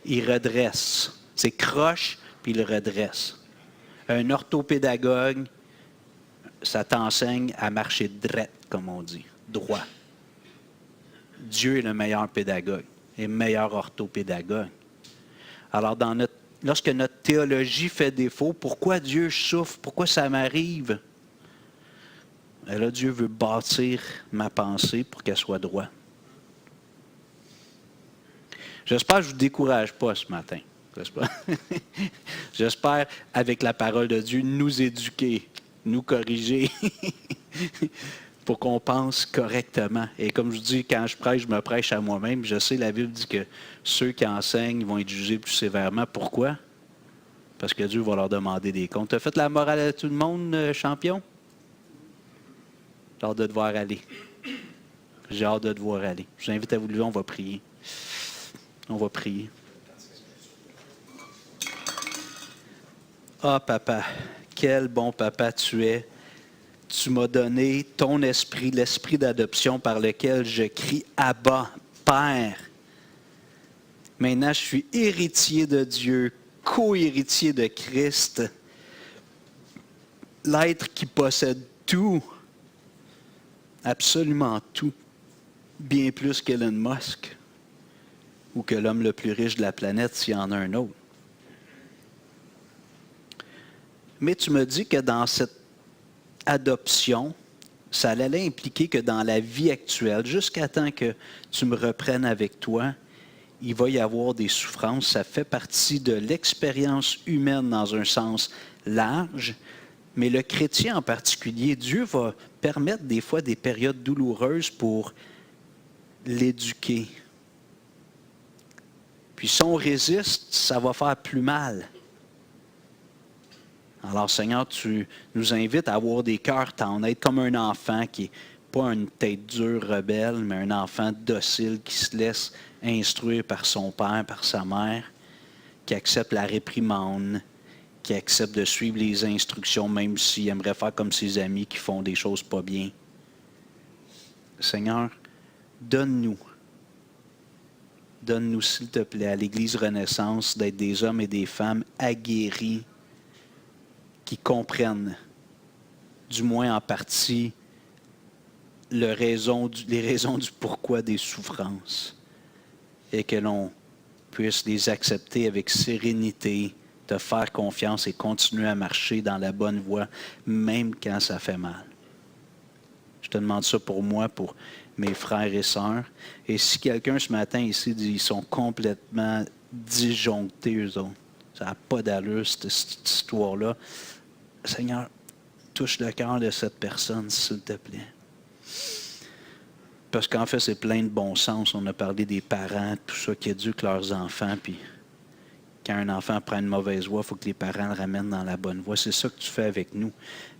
Ils redressent. C'est croche, puis ils redressent. Un orthopédagogue, ça t'enseigne à marcher droit, comme on dit, droit. Dieu est le meilleur pédagogue et meilleur orthopédagogue. Alors, lorsque notre théologie fait défaut, pourquoi Dieu souffre? Pourquoi ça m'arrive? Et là, Dieu veut bâtir ma pensée pour qu'elle soit droite. J'espère que je ne vous décourage pas ce matin. J'espère, avec la parole de Dieu, nous éduquer, nous corriger, pour qu'on pense correctement. Et comme je vous dis, quand je prêche, je me prêche à moi-même. Je sais, la Bible dit que ceux qui enseignent vont être jugés plus sévèrement. Pourquoi? Parce que Dieu va leur demander des comptes. Tu as fait la morale à tout le monde, champion? J'ai hâte de te voir aller. J'ai hâte de te voir aller. Je vous invite à vous lever, on va prier. On va prier. Ah, papa, quel bon papa tu es. Tu m'as donné ton esprit, l'esprit d'adoption par lequel je crie « Abba, Père ». Maintenant, je suis héritier de Dieu, co-héritier de Christ, l'être qui possède tout, absolument tout, bien plus qu'Elon Musk ou que l'homme le plus riche de la planète s'il y en a un autre. Mais tu me dis que dans cette adoption, ça allait impliquer que dans la vie actuelle, jusqu'à temps que tu me reprennes avec toi, il va y avoir des souffrances. Ça fait partie de l'expérience humaine dans un sens large, mais le chrétien en particulier, Dieu va permettre des fois des périodes douloureuses pour l'éduquer. Puis si on résiste, ça va faire plus mal. Alors, Seigneur, tu nous invites à avoir des cœurs tendres, être comme un enfant qui n'est pas une tête dure, rebelle, mais un enfant docile qui se laisse instruire par son père, par sa mère, qui accepte la réprimande, qui accepte de suivre les instructions, même s'il aimerait faire comme ses amis qui font des choses pas bien. Seigneur, donne-nous, s'il te plaît, à l'Église Renaissance, d'être des hommes et des femmes aguerris, qui comprennent, du moins en partie, les raisons du pourquoi des souffrances et que l'on puisse les accepter avec sérénité, te faire confiance et continuer à marcher dans la bonne voie, même quand ça fait mal. Je te demande ça pour moi, pour mes frères et sœurs. Et si quelqu'un ce matin ici dit qu'ils sont complètement disjonctés, eux autres, ça n'a pas d'allure, cette histoire-là, Seigneur, touche le cœur de cette personne, s'il te plaît. Parce qu'en fait, c'est plein de bon sens. On a parlé des parents, tout ça, qui éduquent leurs enfants. Puis quand un enfant prend une mauvaise voie, il faut que les parents le ramènent dans la bonne voie. C'est ça que tu fais avec nous.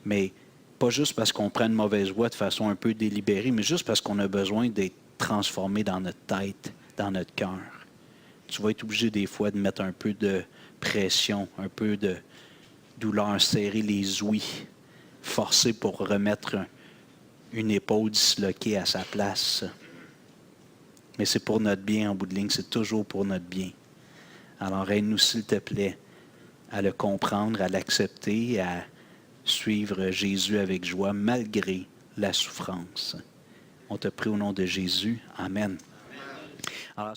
Mais pas juste parce qu'on prend une mauvaise voie de façon un peu délibérée, mais juste parce qu'on a besoin d'être transformé dans notre tête, dans notre cœur. Tu vas être obligé des fois de mettre un peu de pression, un peu de douleur, serrer les ouïes, forcer pour remettre une épaule disloquée à sa place. Mais c'est pour notre bien en bout de ligne, c'est toujours pour notre bien. Alors aide-nous, s'il te plaît, à le comprendre, à l'accepter, à suivre Jésus avec joie, malgré la souffrance. On te prie au nom de Jésus. Amen. Alors,